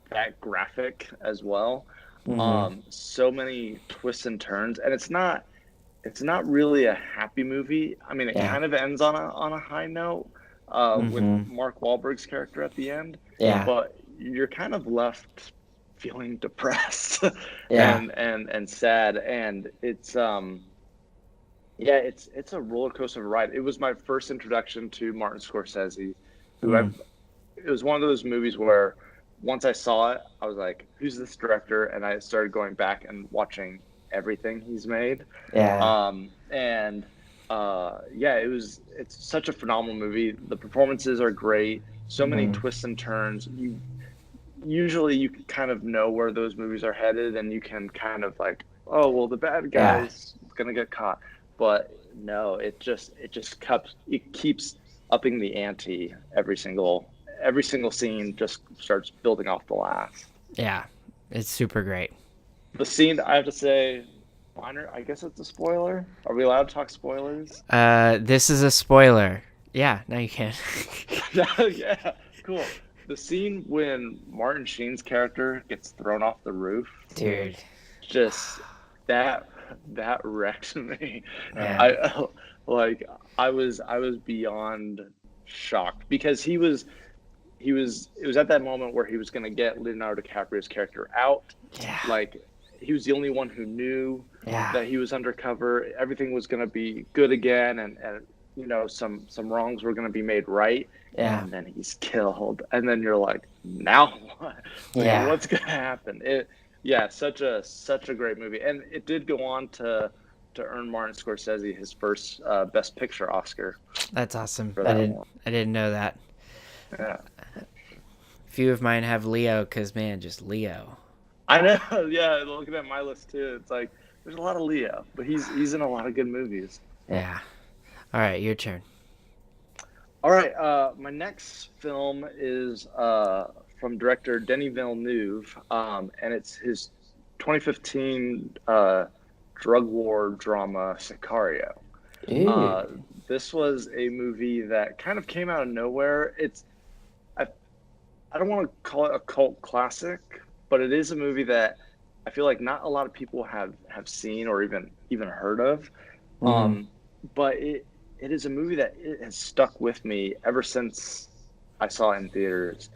that graphic as well. Mm-hmm. So many twists and turns, and it's not really a happy movie. I mean, it Yeah. kind of ends on a high note with Mm-hmm. Mark Wahlberg's character at the end, Yeah. but you're kind of left feeling depressed Yeah. and sad, and it's it's a roller coaster ride. It was my first introduction to Martin Scorsese, who it was one of those movies where once I saw it, I was like, who's this director? And I started going back and watching everything he's made. Yeah. It's such a phenomenal movie. The performances are great. So many Mm-hmm. twists and turns. Usually you can kind of know where those movies are headed, and you can kind of like, oh well, the bad guy's gonna get caught. But no, it keeps upping the ante every single scene. Just starts building off the last. Yeah. It's super great. The scene, I have to say, minor. I guess it's a spoiler. Are we allowed to talk spoilers? This is a spoiler. Yeah, now you can. Yeah, cool. The scene when Martin Sheen's character gets thrown off the roof, Dude. just that wrecked me. Yeah. I was beyond shocked because it was at that moment where he was going to get Leonardo DiCaprio's character out. Yeah. Like, he was the only one who knew Yeah. that he was undercover. Everything was going to be good again, and some wrongs were going to be made right. Yeah. And then he's killed, and then you're like, now what? Yeah. What's going to happen? Such a great movie, and it did go on to earn Martin Scorsese his first Best Picture Oscar. That's awesome. For that one. I didn't know that. Yeah. Few of mine have Leo because, man, just Leo. I know. Yeah, looking at my list too, it's like there's a lot of Leo, but he's in a lot of good movies. Yeah. All right, your turn. All right, my next film is from director Denis Villeneuve, and it's his 2015 drug war drama Sicario. This was a movie that kind of came out of nowhere. I don't want to call it a cult classic, but it is a movie that I feel like not a lot of people have seen or even heard of. But it is a movie that it has stuck with me ever since I saw it in theaters.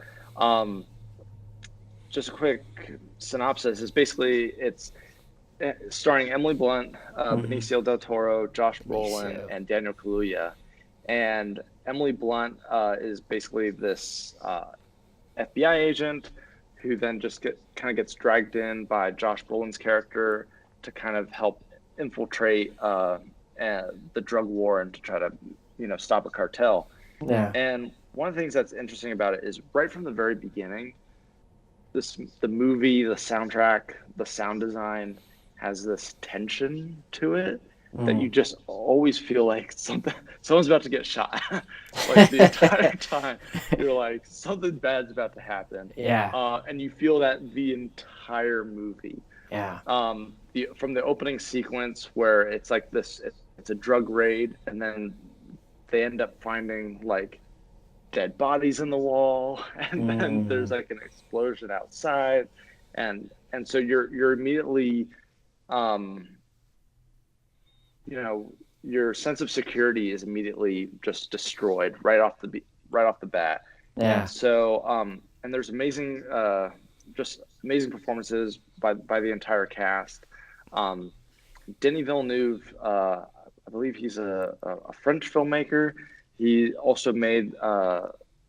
Just a quick synopsis is basically it's starring Emily Blunt, Benicio del Toro, Josh Brolin, and Daniel Kaluuya. And Emily Blunt is basically this FBI agent who then just gets dragged in by Josh Brolin's character to kind of help infiltrate the drug war and to try to stop a cartel. Yeah. And one of the things that's interesting about it is right from the very beginning, the movie, the soundtrack, the sound design has this tension to it that you just always feel like someone's about to get shot. Like the entire time, you're like, something bad's about to happen. Yeah. And you feel that the entire movie. Yeah. From the opening sequence where it's like this, it's a drug raid, and then they end up finding like dead bodies in the wall, and then there's like an explosion outside, and so you're immediately, your sense of security is immediately just destroyed right off the bat. Yeah. So and there's just amazing performances by the entire cast. Denis Villeneuve, I believe he's a French filmmaker. He also made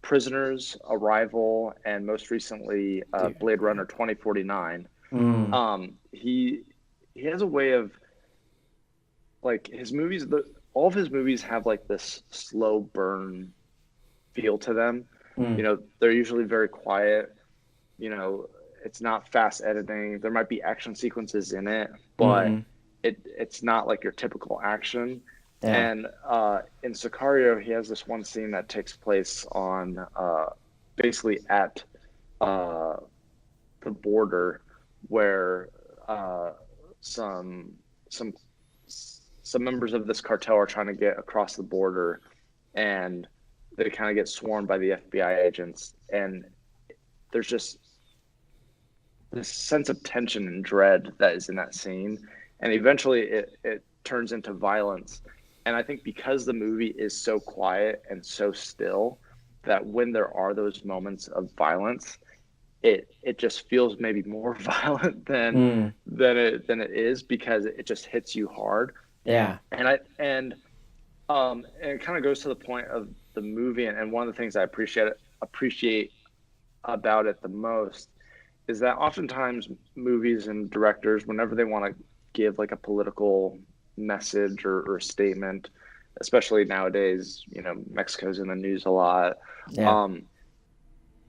Prisoners, Arrival, and most recently Blade Runner 2049. He has a way of, like, his movies. All of his movies have like this slow burn feel to them. They're usually very quiet. It's not fast editing. There might be action sequences in it, but it's not like your typical action. Yeah. And in Sicario, he has this one scene that takes place on basically at the border, where some members of this cartel are trying to get across the border, and they kind of get swarmed by the FBI agents, and there's just this sense of tension and dread that is in that scene, and eventually it turns into violence. And I think because the movie is so quiet and so still, that when there are those moments of violence, it just feels maybe more violent than it is, because it just hits you hard. Yeah. And it kind of goes to the point of the movie, and one of the things I appreciate about it the most is that oftentimes movies and directors, whenever they want to give like a political message or statement, especially nowadays, Mexico's in the news a lot. Yeah.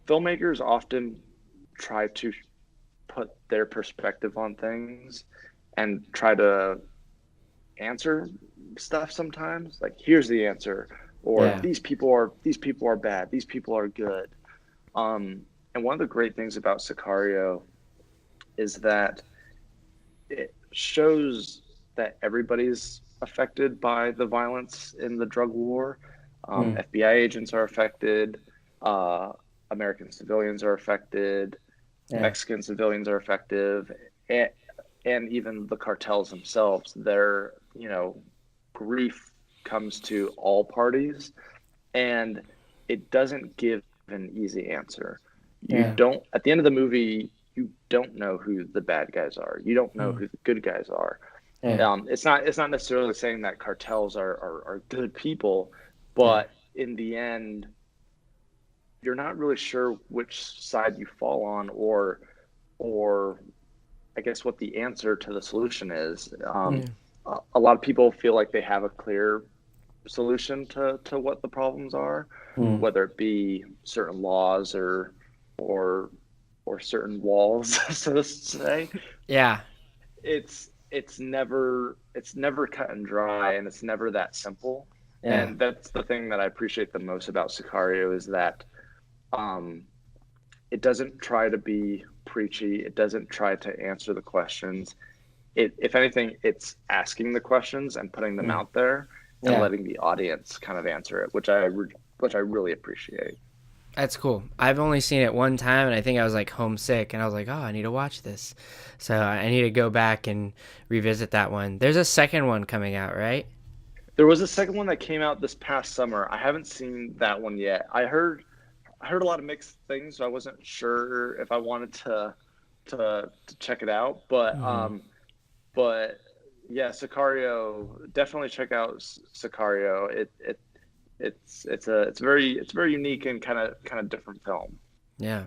Filmmakers often try to put their perspective on things and try to answer stuff sometimes, like, here's the answer, or these people are bad, these people are good. And one of the great things about Sicario is that it shows that everybody's affected by the violence in the drug war. FBI agents are affected. American civilians are affected. Mexican civilians are affected. And even the cartels themselves, their, grief comes to all parties. And it doesn't give an easy answer. At the end of the movie, you don't know who the bad guys are. You don't know who the good guys are. It's not necessarily saying that cartels are good people, but in the end, you're not really sure which side you fall on, or I guess what the answer to the solution is. A lot of people feel like they have a clear solution to what the problems are, whether it be certain laws or certain walls, so to say. Yeah. It's never cut and dry, and it's never that simple. And that's the thing that I appreciate the most about Sicario, is that it doesn't try to be preachy. It doesn't try to answer the questions. If anything, it's asking the questions and putting them out there and letting the audience kind of answer it, which I really appreciate. That's cool. I've only seen it one time, and I think I was like homesick, and I was like, oh, I need to watch this. So I need to go back and revisit that one. There's a second one coming out, right? There was a second one that came out this past summer. I haven't seen that one yet. I heard a lot of mixed things, so I wasn't sure if I wanted to check it out. But yeah, Sicario, definitely check out Sicario. It's a very unique and kind of different film. Yeah.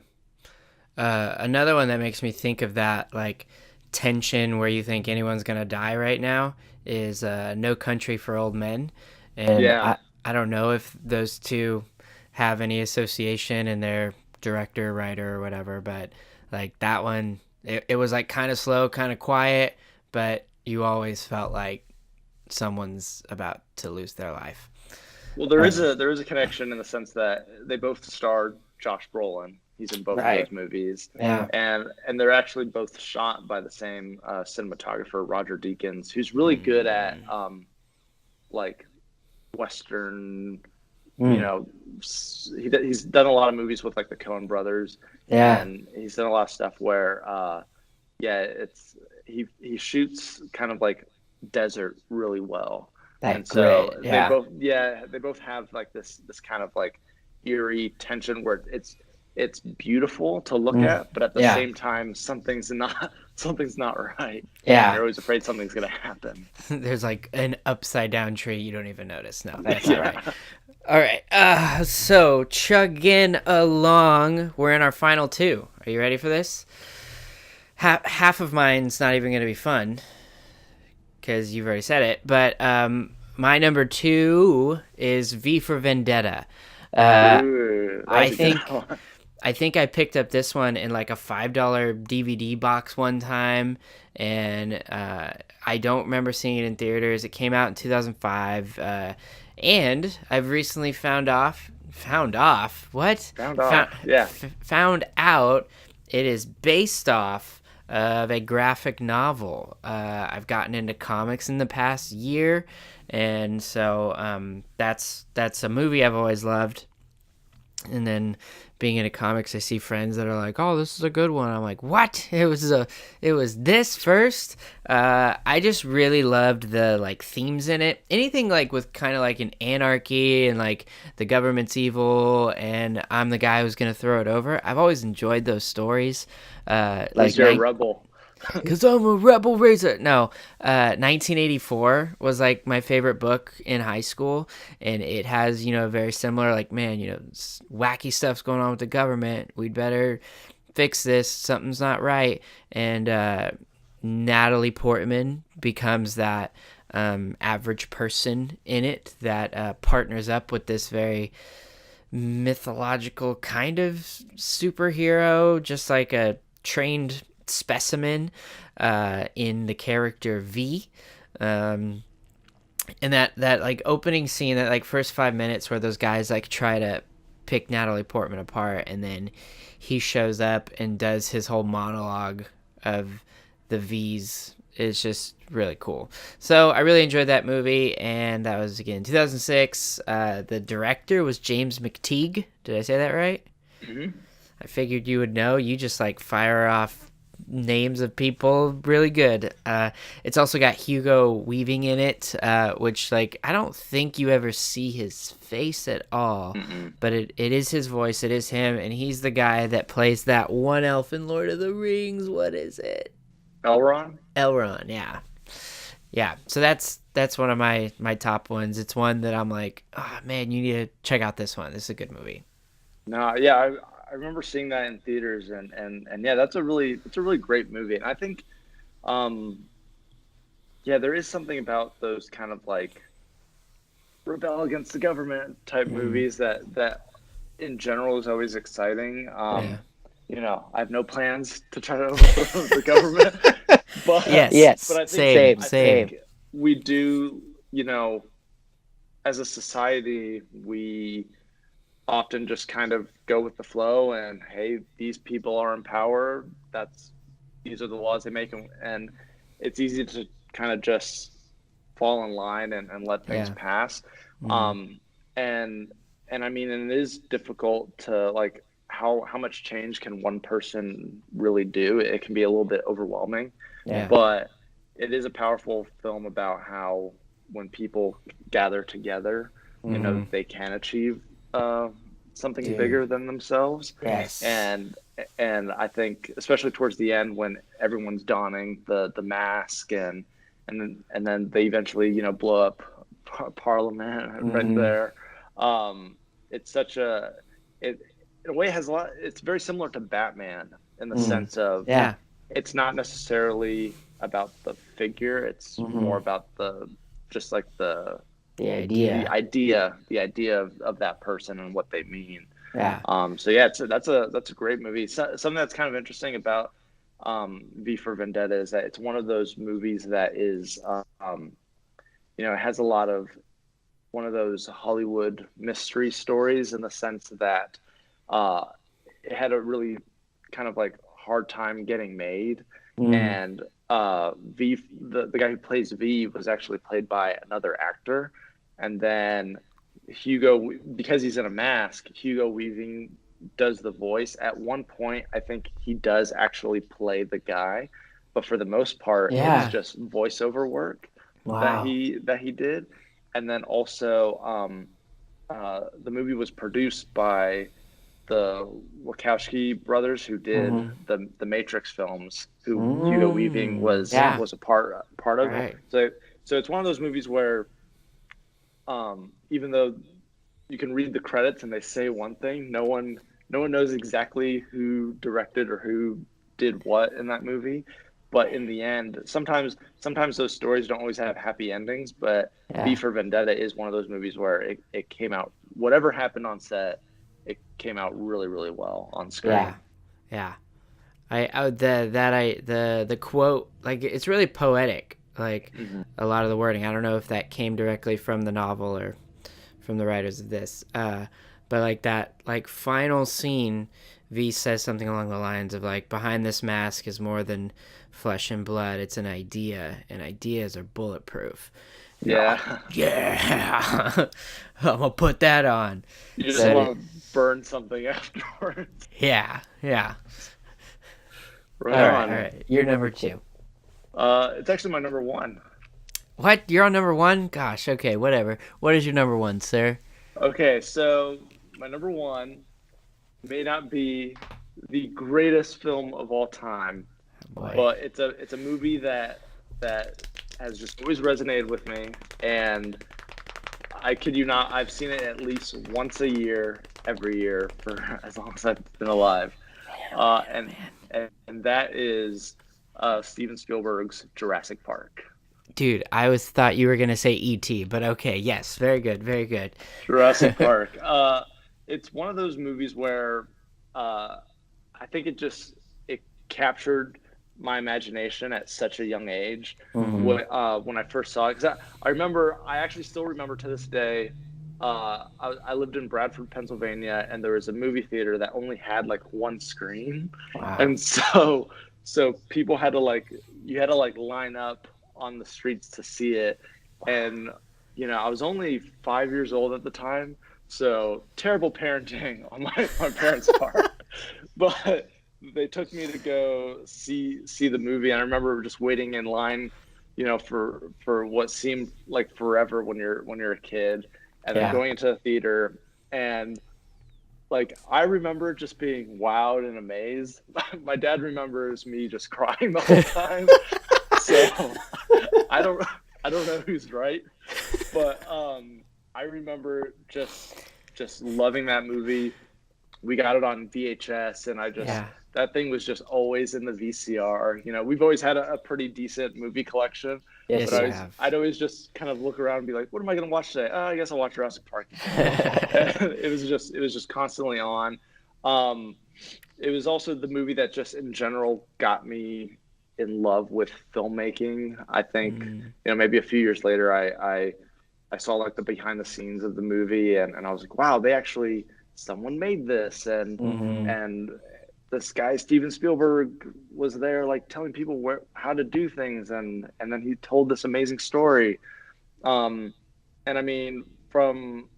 Another one that makes me think of that like tension where you think anyone's gonna die right now is No Country for Old Men, and Yeah. I don't know if those two have any association in their director, writer, or whatever, but like that one, it was like kind of slow, kind of quiet, but you always felt like someone's about to lose their life. Well, there is a connection in the sense that they both star Josh Brolin. He's in both of Right. those movies, Yeah. and they're actually both shot by the same cinematographer, Roger Deakins, who's really good at like Western. You know, he's done a lot of movies with like the Coen brothers, Yeah. and he's done a lot of stuff where, yeah, it's he shoots kind of like desert really well, That and so grit. Yeah. they both have like this kind of like eerie tension where it's beautiful to look at, but at the Yeah. same time something's not right. Yeah. And you're always afraid something's gonna happen. There's like an upside down tree you don't even notice. No, that's Yeah. not right. All right. So chugging along, we're in our final two. Are you ready for this? Half of mine's not even going to be fun because you've already said it. But my number two is V for Vendetta. Ooh, I that's a think good one. I think I picked up this one in like a $5 DVD box one time, and I don't remember seeing it in theaters. It came out in 2005, and I've recently found out it is based off of a graphic novel. I've gotten into comics in the past year, and so that's a movie I've always loved. And then being into comics, I see friends that are like, "Oh, this is a good one." I'm like, "What? It was this first." I just really loved the like themes in it. Anything like with kind of like an anarchy and like the government's evil and I'm the guy who's gonna throw it over. I've always enjoyed those stories. Like You're a rebel. Cause I'm a rebel raiser. No, 1984 was like my favorite book in high school, and it has very similar like man, wacky stuff's going on with the government. We'd better fix this. Something's not right. And Natalie Portman becomes that average person in it that partners up with this very mythological kind of superhero, just like a trained specimen in the character V, and that like opening scene, that like first 5 minutes where those guys like try to pick Natalie Portman apart, and then he shows up and does his whole monologue of the V's is just really cool. So I really enjoyed that movie, and that was again 2006. The director was James McTeague. Did I say that right? Mm-hmm. I figured you would know. You just like fire off names of people really good. It's also got Hugo Weaving in it, which like I don't think you ever see his face at all. Mm-mm. But it is his voice. It is him, and he's the guy that plays that one elf in Lord of the Rings. What is it? Elrond? Elrond, yeah. So that's one of my top ones. It's one that I'm like, oh man, you need to check out this one. This is a good movie. No, yeah, I remember seeing that in theaters, and yeah, it's a really great movie, and I think, yeah, there is something about those kind of like rebel against the government type movies that in general is always exciting. Yeah. I have no plans to try to overthrow the government, but yes, but I same. think we do, as a society, we often just kind of go with the flow and hey, these people are in power, these are the laws they make, and it's easy to kind of just fall in line and let things pass. And I mean, and it is difficult to like how much change can one person really do. It can be a little bit overwhelming, but it is a powerful film about how when people gather together, they can achieve something bigger than themselves. Yes. And I think especially towards the end when everyone's donning the mask and then they eventually blow up Parliament right there. It's such a in a way has a lot. It's very similar to Batman in the sense of Yeah. it's not necessarily about the figure. It's more about just like the idea. the idea of that person and what they mean. Yeah. So yeah, that's a great movie. Something that's kind of interesting about V for Vendetta is that it's one of those movies that is it has a lot of one of those Hollywood mystery stories in the sense that uh, it had a really kind of like hard time getting made, and V the guy who plays V was actually played by another actor, and then Hugo, because he's in a mask, Hugo Weaving does the voice. At one point, I think he does actually play the guy, but for the most part, Yeah. it's just voiceover work Wow. that he did. And then also, the movie was produced by the Wachowski brothers who did the Matrix films, who Hugo Weaving was Yeah. a part of. Right. So it's one of those movies where even though you can read the credits and they say one thing, no one knows exactly who directed or who did what in that movie. But in the end, sometimes those stories don't always have happy endings. But V for Vendetta is one of those movies where it came out, whatever happened on set, it came out really, really well on screen. Yeah. The quote, like, it's really poetic, like a lot of the wording. I don't know if that came directly from the novel or from the writers of this, but like that, like, final scene, V says something along the lines of like, behind this mask is more than flesh and blood. It's an idea, and ideas are bulletproof. Yeah. Yeah. I'm gonna put that on. You just want to burn something afterwards. Yeah. Right on. All right. You're number 2. It's actually my number 1. What? You're on number 1? Gosh, okay, whatever. What is your number 1, sir? Okay, so my number 1 may not be the greatest film of all time, but it's a movie that has just always resonated with me, and I kid you not, I've seen it at least once a year, every year for as long as I've been alive. And that is Steven Spielberg's Jurassic Park. Dude, I thought you were gonna say E.T., but okay, yes, very good. Jurassic Park. It's one of those movies where I think it captured my imagination at such a young age when I first saw it. Because I actually still remember to this day. I lived in Bradford, Pennsylvania, and there was a movie theater that only had like one screen, and so people had to line up on the streets to see it, and I was only 5 years old at the time, so terrible parenting on my parents' part, but they took me to go see the movie, and I remember just waiting in line, for what seemed like forever when you're a kid. And then going into the theater, and like I remember just being wowed and amazed. My dad remembers me just crying the whole time. So I don't know who's right, but I remember just loving that movie. We got it on VHS, and that thing was just always in the VCR. We've always had a pretty decent movie collection. Yes, but I'd always just kind of look around and be like, what am I going to watch today? I guess I'll watch Jurassic Park. It was just constantly on. It was also the movie that just in general got me in love with filmmaking. I think, maybe a few years later, I saw like the behind the scenes of the movie, and I was like, wow, someone made this, and this guy Steven Spielberg was there, like telling people how to do things, and then he told this amazing story. And I mean, from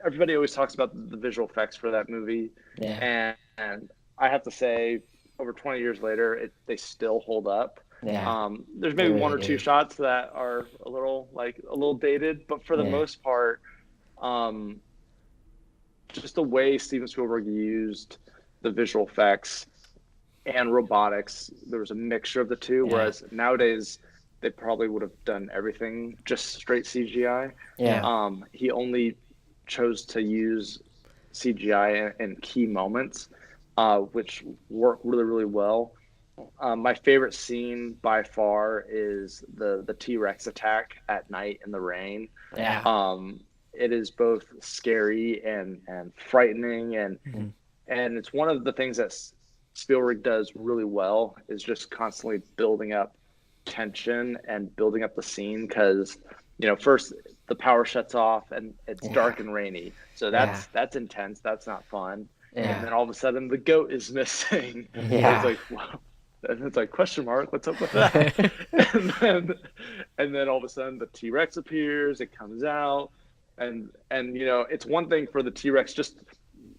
everybody always talks about the visual effects for that movie, and I have to say, over 20 years later, they still hold up. There's maybe one or two shots that are a little dated, but for the most part, just the way Steven Spielberg used the visual effects and robotics, there was a mixture of the two, whereas nowadays they probably would have done everything just straight CGI. He only chose to use CGI in key moments, which work really, really well. My favorite scene by far is the T-Rex attack at night in the rain. Yeah. It is both scary and frightening, Mhm. and it's one of the things that Spielberg does really well is just constantly building up tension and building up the scene because first the power shuts off and it's Yeah. dark and rainy, so Yeah. that's intense, that's not fun. And Yeah. then all of a sudden the goat is missing. Yeah. It's like, wow. And it's like, question mark, what's up with that? and then all of a sudden the T-Rex appears, it comes out, and it's one thing for the T-Rex, just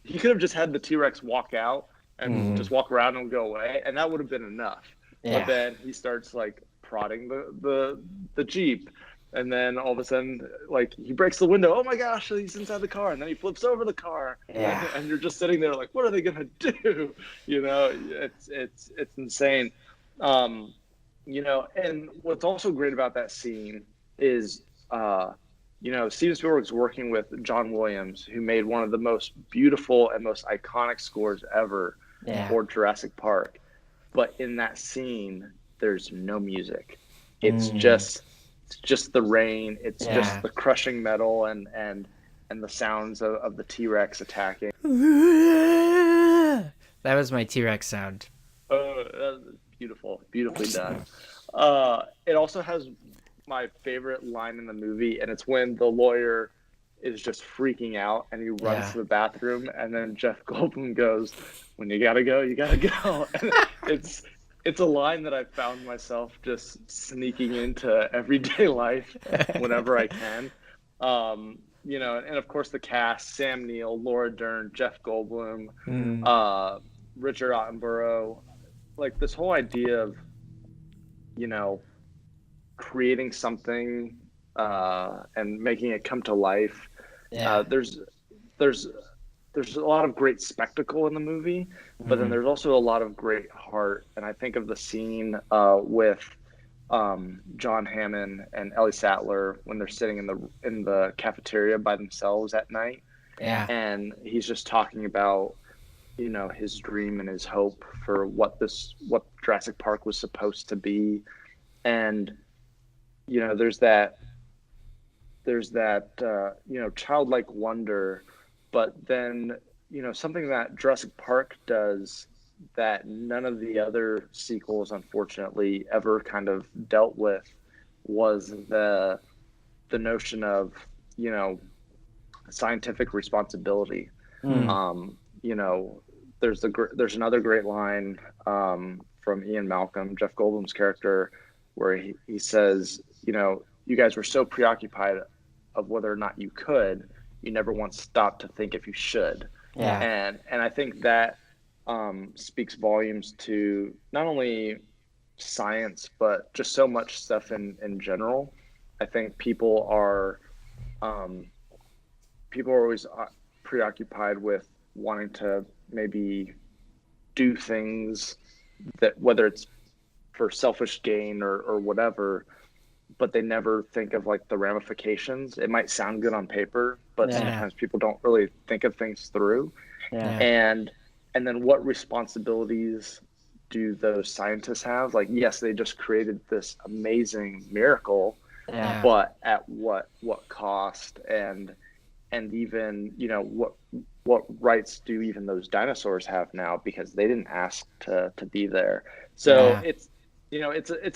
he could have just had the T-Rex walk out and just walk around and go away, and that would have been enough. Yeah. But then he starts like prodding the Jeep, and then all of a sudden, like, he breaks the window. Oh my gosh, he's inside the car, and then he flips over the car. Yeah. And you're just sitting there like, what are they gonna do? It's insane. And what's also great about that scene is, Steven Spielberg's working with John Williams, who made one of the most beautiful and most iconic scores ever for Jurassic Park. But in that scene, there's no music. It's just the rain. It's just the crushing metal and the sounds of the T-Rex attacking. That was my T-Rex sound. Oh, beautiful, beautifully done. It also has my favorite line in the movie, and it's when the lawyer is just freaking out and he runs to the bathroom, and then Jeff Goldblum goes, "When you gotta go, you gotta go." And it's a line that I found myself just sneaking into everyday life whenever I can. And of course the cast: Sam Neill, Laura Dern, Jeff Goldblum, Richard Attenborough. Like, this whole idea of, creating something and making it come to life. There's a lot of great spectacle in the movie, but then there's also a lot of great heart. And I think of the scene with John Hammond and Ellie Sattler when they're sitting in the cafeteria by themselves at night. Yeah. And he's just talking about, his dream and his hope for what Jurassic Park was supposed to be. And there's that childlike wonder, but then something that Jurassic Park does that none of the other sequels unfortunately ever kind of dealt with was the notion of scientific responsibility. There's another great line from Ian Malcolm, Jeff Goldblum's character, where he says, you guys were so preoccupied of whether or not you could, you never once stopped to think if you should. Yeah. And I think that speaks volumes to not only science, but just so much stuff in general. I think people are always preoccupied with wanting to maybe do things that, whether it's for selfish gain or whatever, but they never think of like the ramifications. It might sound good on paper, but sometimes people don't really think of things through. And then what responsibilities do those scientists have? Like, yes, they just created this amazing miracle, but at what cost? And even, what rights do even those dinosaurs have now, because they didn't ask to be there. So it's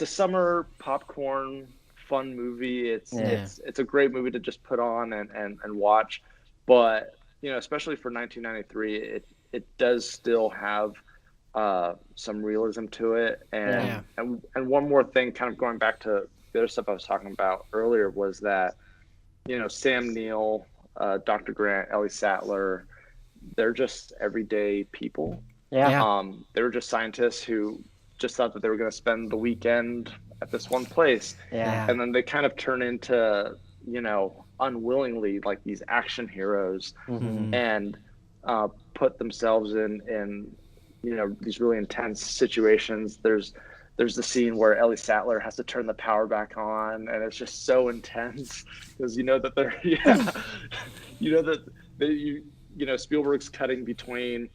a summer popcorn fun movie. It's a great movie to just put on and watch. But especially for 1993, it does still have some realism to it. And one more thing, kind of going back to the other stuff I was talking about earlier, was that Sam Neill, Dr. Grant, Ellie Sattler, they're just everyday people. They were just scientists who just thought that they were going to spend the weekend at this one place. And then they kind of turn into, unwillingly, like, these action heroes, and put themselves in these really intense situations. There's the scene where Ellie Sattler has to turn the power back on, and it's just so intense because that they're Spielberg's cutting between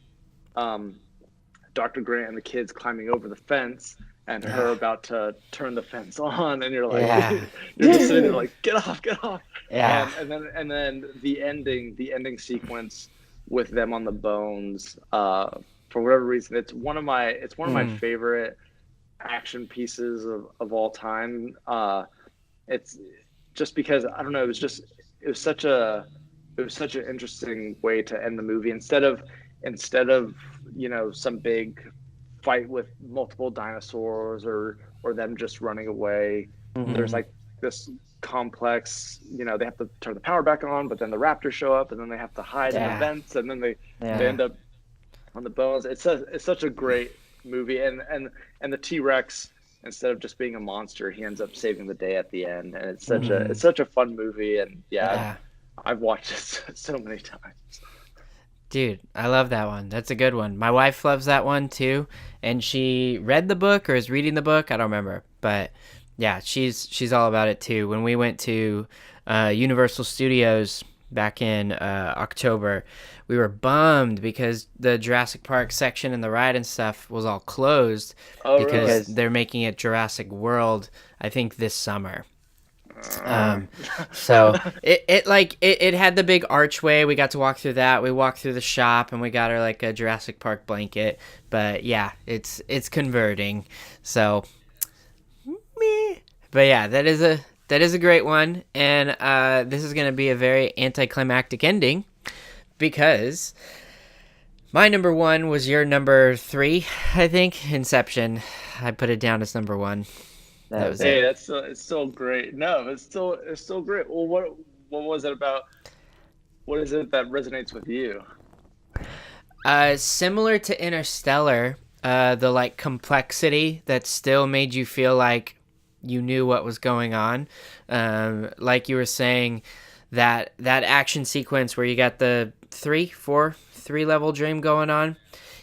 Dr. Grant and the kids climbing over the fence and her about to turn the fence on, and you're like, you're just sitting there like, get off. Yeah. And then the ending sequence with them on the bones, for whatever reason, it's one of my favorite action pieces of all time. It's just because, I don't know, it was such an interesting way to end the movie. Instead of some big fight with multiple dinosaurs or them just running away, there's like this complex, they have to turn the power back on, but then the raptors show up, and then they have to hide in the vents, and then they end up on the bones. It's such a great movie, and the T-Rex, instead of just being a monster, he ends up saving the day at the end, and it's such a fun movie. And I've watched it so many times. Dude, I love that one. That's a good one. My wife loves that one too, and she read the book or is reading the book. I don't remember, but yeah, she's all about it too. When we went to Universal Studios back in October, we were bummed because the Jurassic Park section and the ride and stuff was all closed because they're making it Jurassic World, I think, this summer. So it had the big archway. We got to walk through that. We walked through the shop, and we got her like a Jurassic Park blanket. But yeah, it's converting. So, but yeah, that is a great one. And this is gonna be a very anticlimactic ending because my number one was your number 3, I think. Inception. I put it down as number 1. That was it. It's still great. No, it's still great. Well, what was it about? What is it that resonates with you? Similar to Interstellar, the like complexity that still made you feel like you knew what was going on. Like you were saying, that action sequence where you got the 3 level dream going on.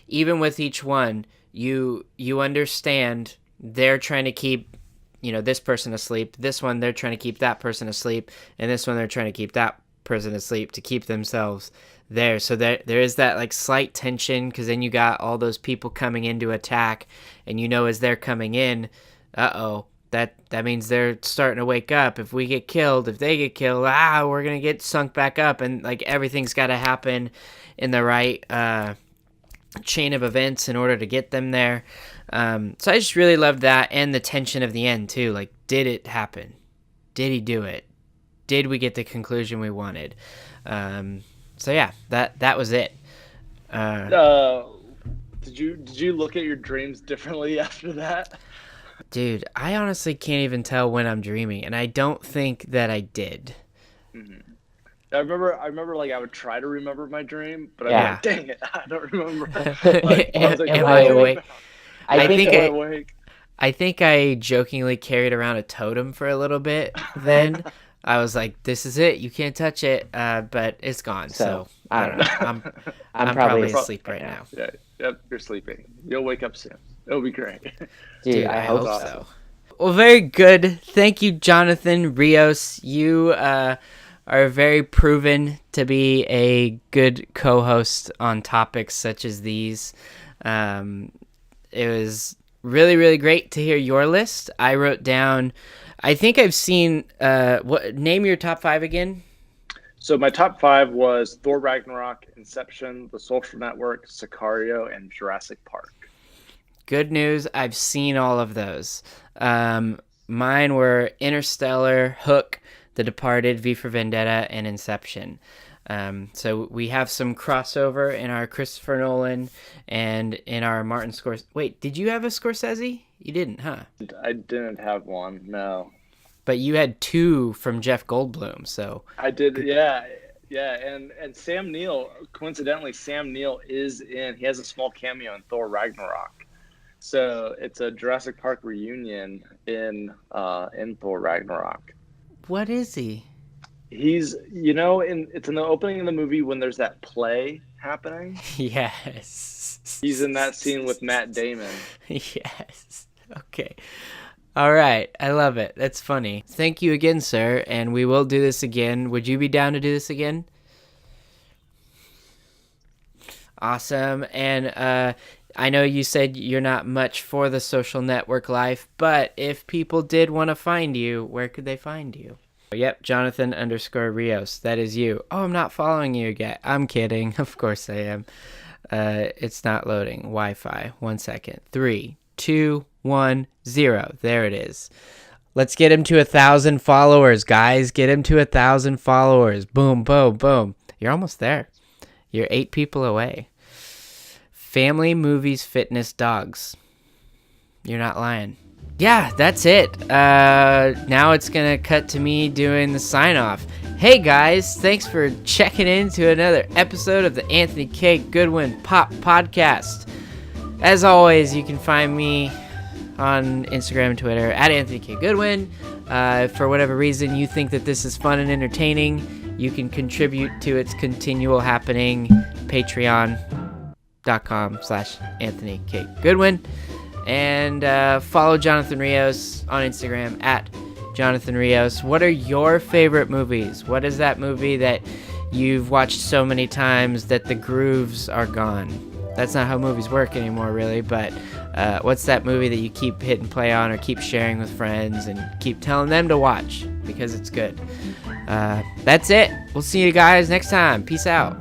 Even with each one, you understand they're trying to keep this person asleep. This one, they're trying to keep that person asleep. And this one, they're trying to keep that person asleep to keep themselves there. So there is that like slight tension, because then you got all those people coming in to attack. And as they're coming in, that means they're starting to wake up. If they get killed, we're going to get sunk back up. And like everything's got to happen in the right chain of events in order to get them there. So I just really loved that, and the tension of the end too. Like, did it happen? Did he do it? Did we get the conclusion we wanted? So yeah, that was it. Did you look at your dreams differently after that? Dude, I honestly can't even tell when I'm dreaming, and I don't think that I did. Mm-hmm. I remember like I would try to remember my dream, but I'm like, dang it, I don't remember. Like, I was like, am I awake? I think I jokingly carried around a totem for a little bit then. I was like, this is it, you can't touch it, but it's gone. So I don't know. I'm probably asleep right now. Yeah, yep, you're sleeping. You'll wake up soon. It'll be great. Dude, I hope so. Well, very good. Thank you, Jonathan Rios. You are very proven to be a good co-host on topics such as these. It was really, really great to hear your list. I wrote down, I think I've seen, name your top 5 again? So my top 5 was Thor Ragnarok, Inception, The Social Network, Sicario, and Jurassic Park. Good news, I've seen all of those. Mine were Interstellar, Hook, The Departed, V for Vendetta, and Inception. So we have some crossover in our Christopher Nolan and in our Martin Scorsese. Wait, did you have a Scorsese? You didn't, huh? I didn't have one, no. But you had 2 from Jeff Goldblum, so. I did, yeah. And Sam Neill, coincidentally, he has a small cameo in Thor Ragnarok. So it's a Jurassic Park reunion in Thor Ragnarok. What is he? He's, it's in the opening of the movie when there's that play happening. Yes. He's in that scene with Matt Damon. Yes. Okay. All right. I love it. That's funny. Thank you again, sir. And we will do this again. Would you be down to do this again? Awesome. And I know you said you're not much for the social network life, but if people did want to find you, where could they find you? Yep, Jonathan_Rios. That is you. Oh, I'm not following you yet. I'm kidding. Of course I am. It's not loading. Wi-Fi. 1 second. 3, 2, 1, 0. There it is. Let's get him to 1,000 followers, guys. Get him to 1,000 followers. Boom, boom, boom. You're almost there. You're 8 people away. Family, movies, fitness, dogs. You're not lying. Yeah, that's it. Now it's going to cut to me doing the sign-off. Hey, guys. Thanks for checking in to another episode of the Anthony K. Goodwin PopPodcast. As always, you can find me on Instagram and Twitter at AnthonyKGoodwin. For whatever reason you think that this is fun and entertaining, you can contribute to its continual happening. Patreon.com/AnthonyKGoodwin. And follow Jonathan Rios on Instagram at Jonathan Rios. What are your favorite movies? What is that movie that you've watched so many times that the grooves are gone? That's not how movies work anymore, really, but what's that movie that you keep hitting play on or keep sharing with friends and keep telling them to watch because it's good? That's it. We'll see you guys next time. Peace out.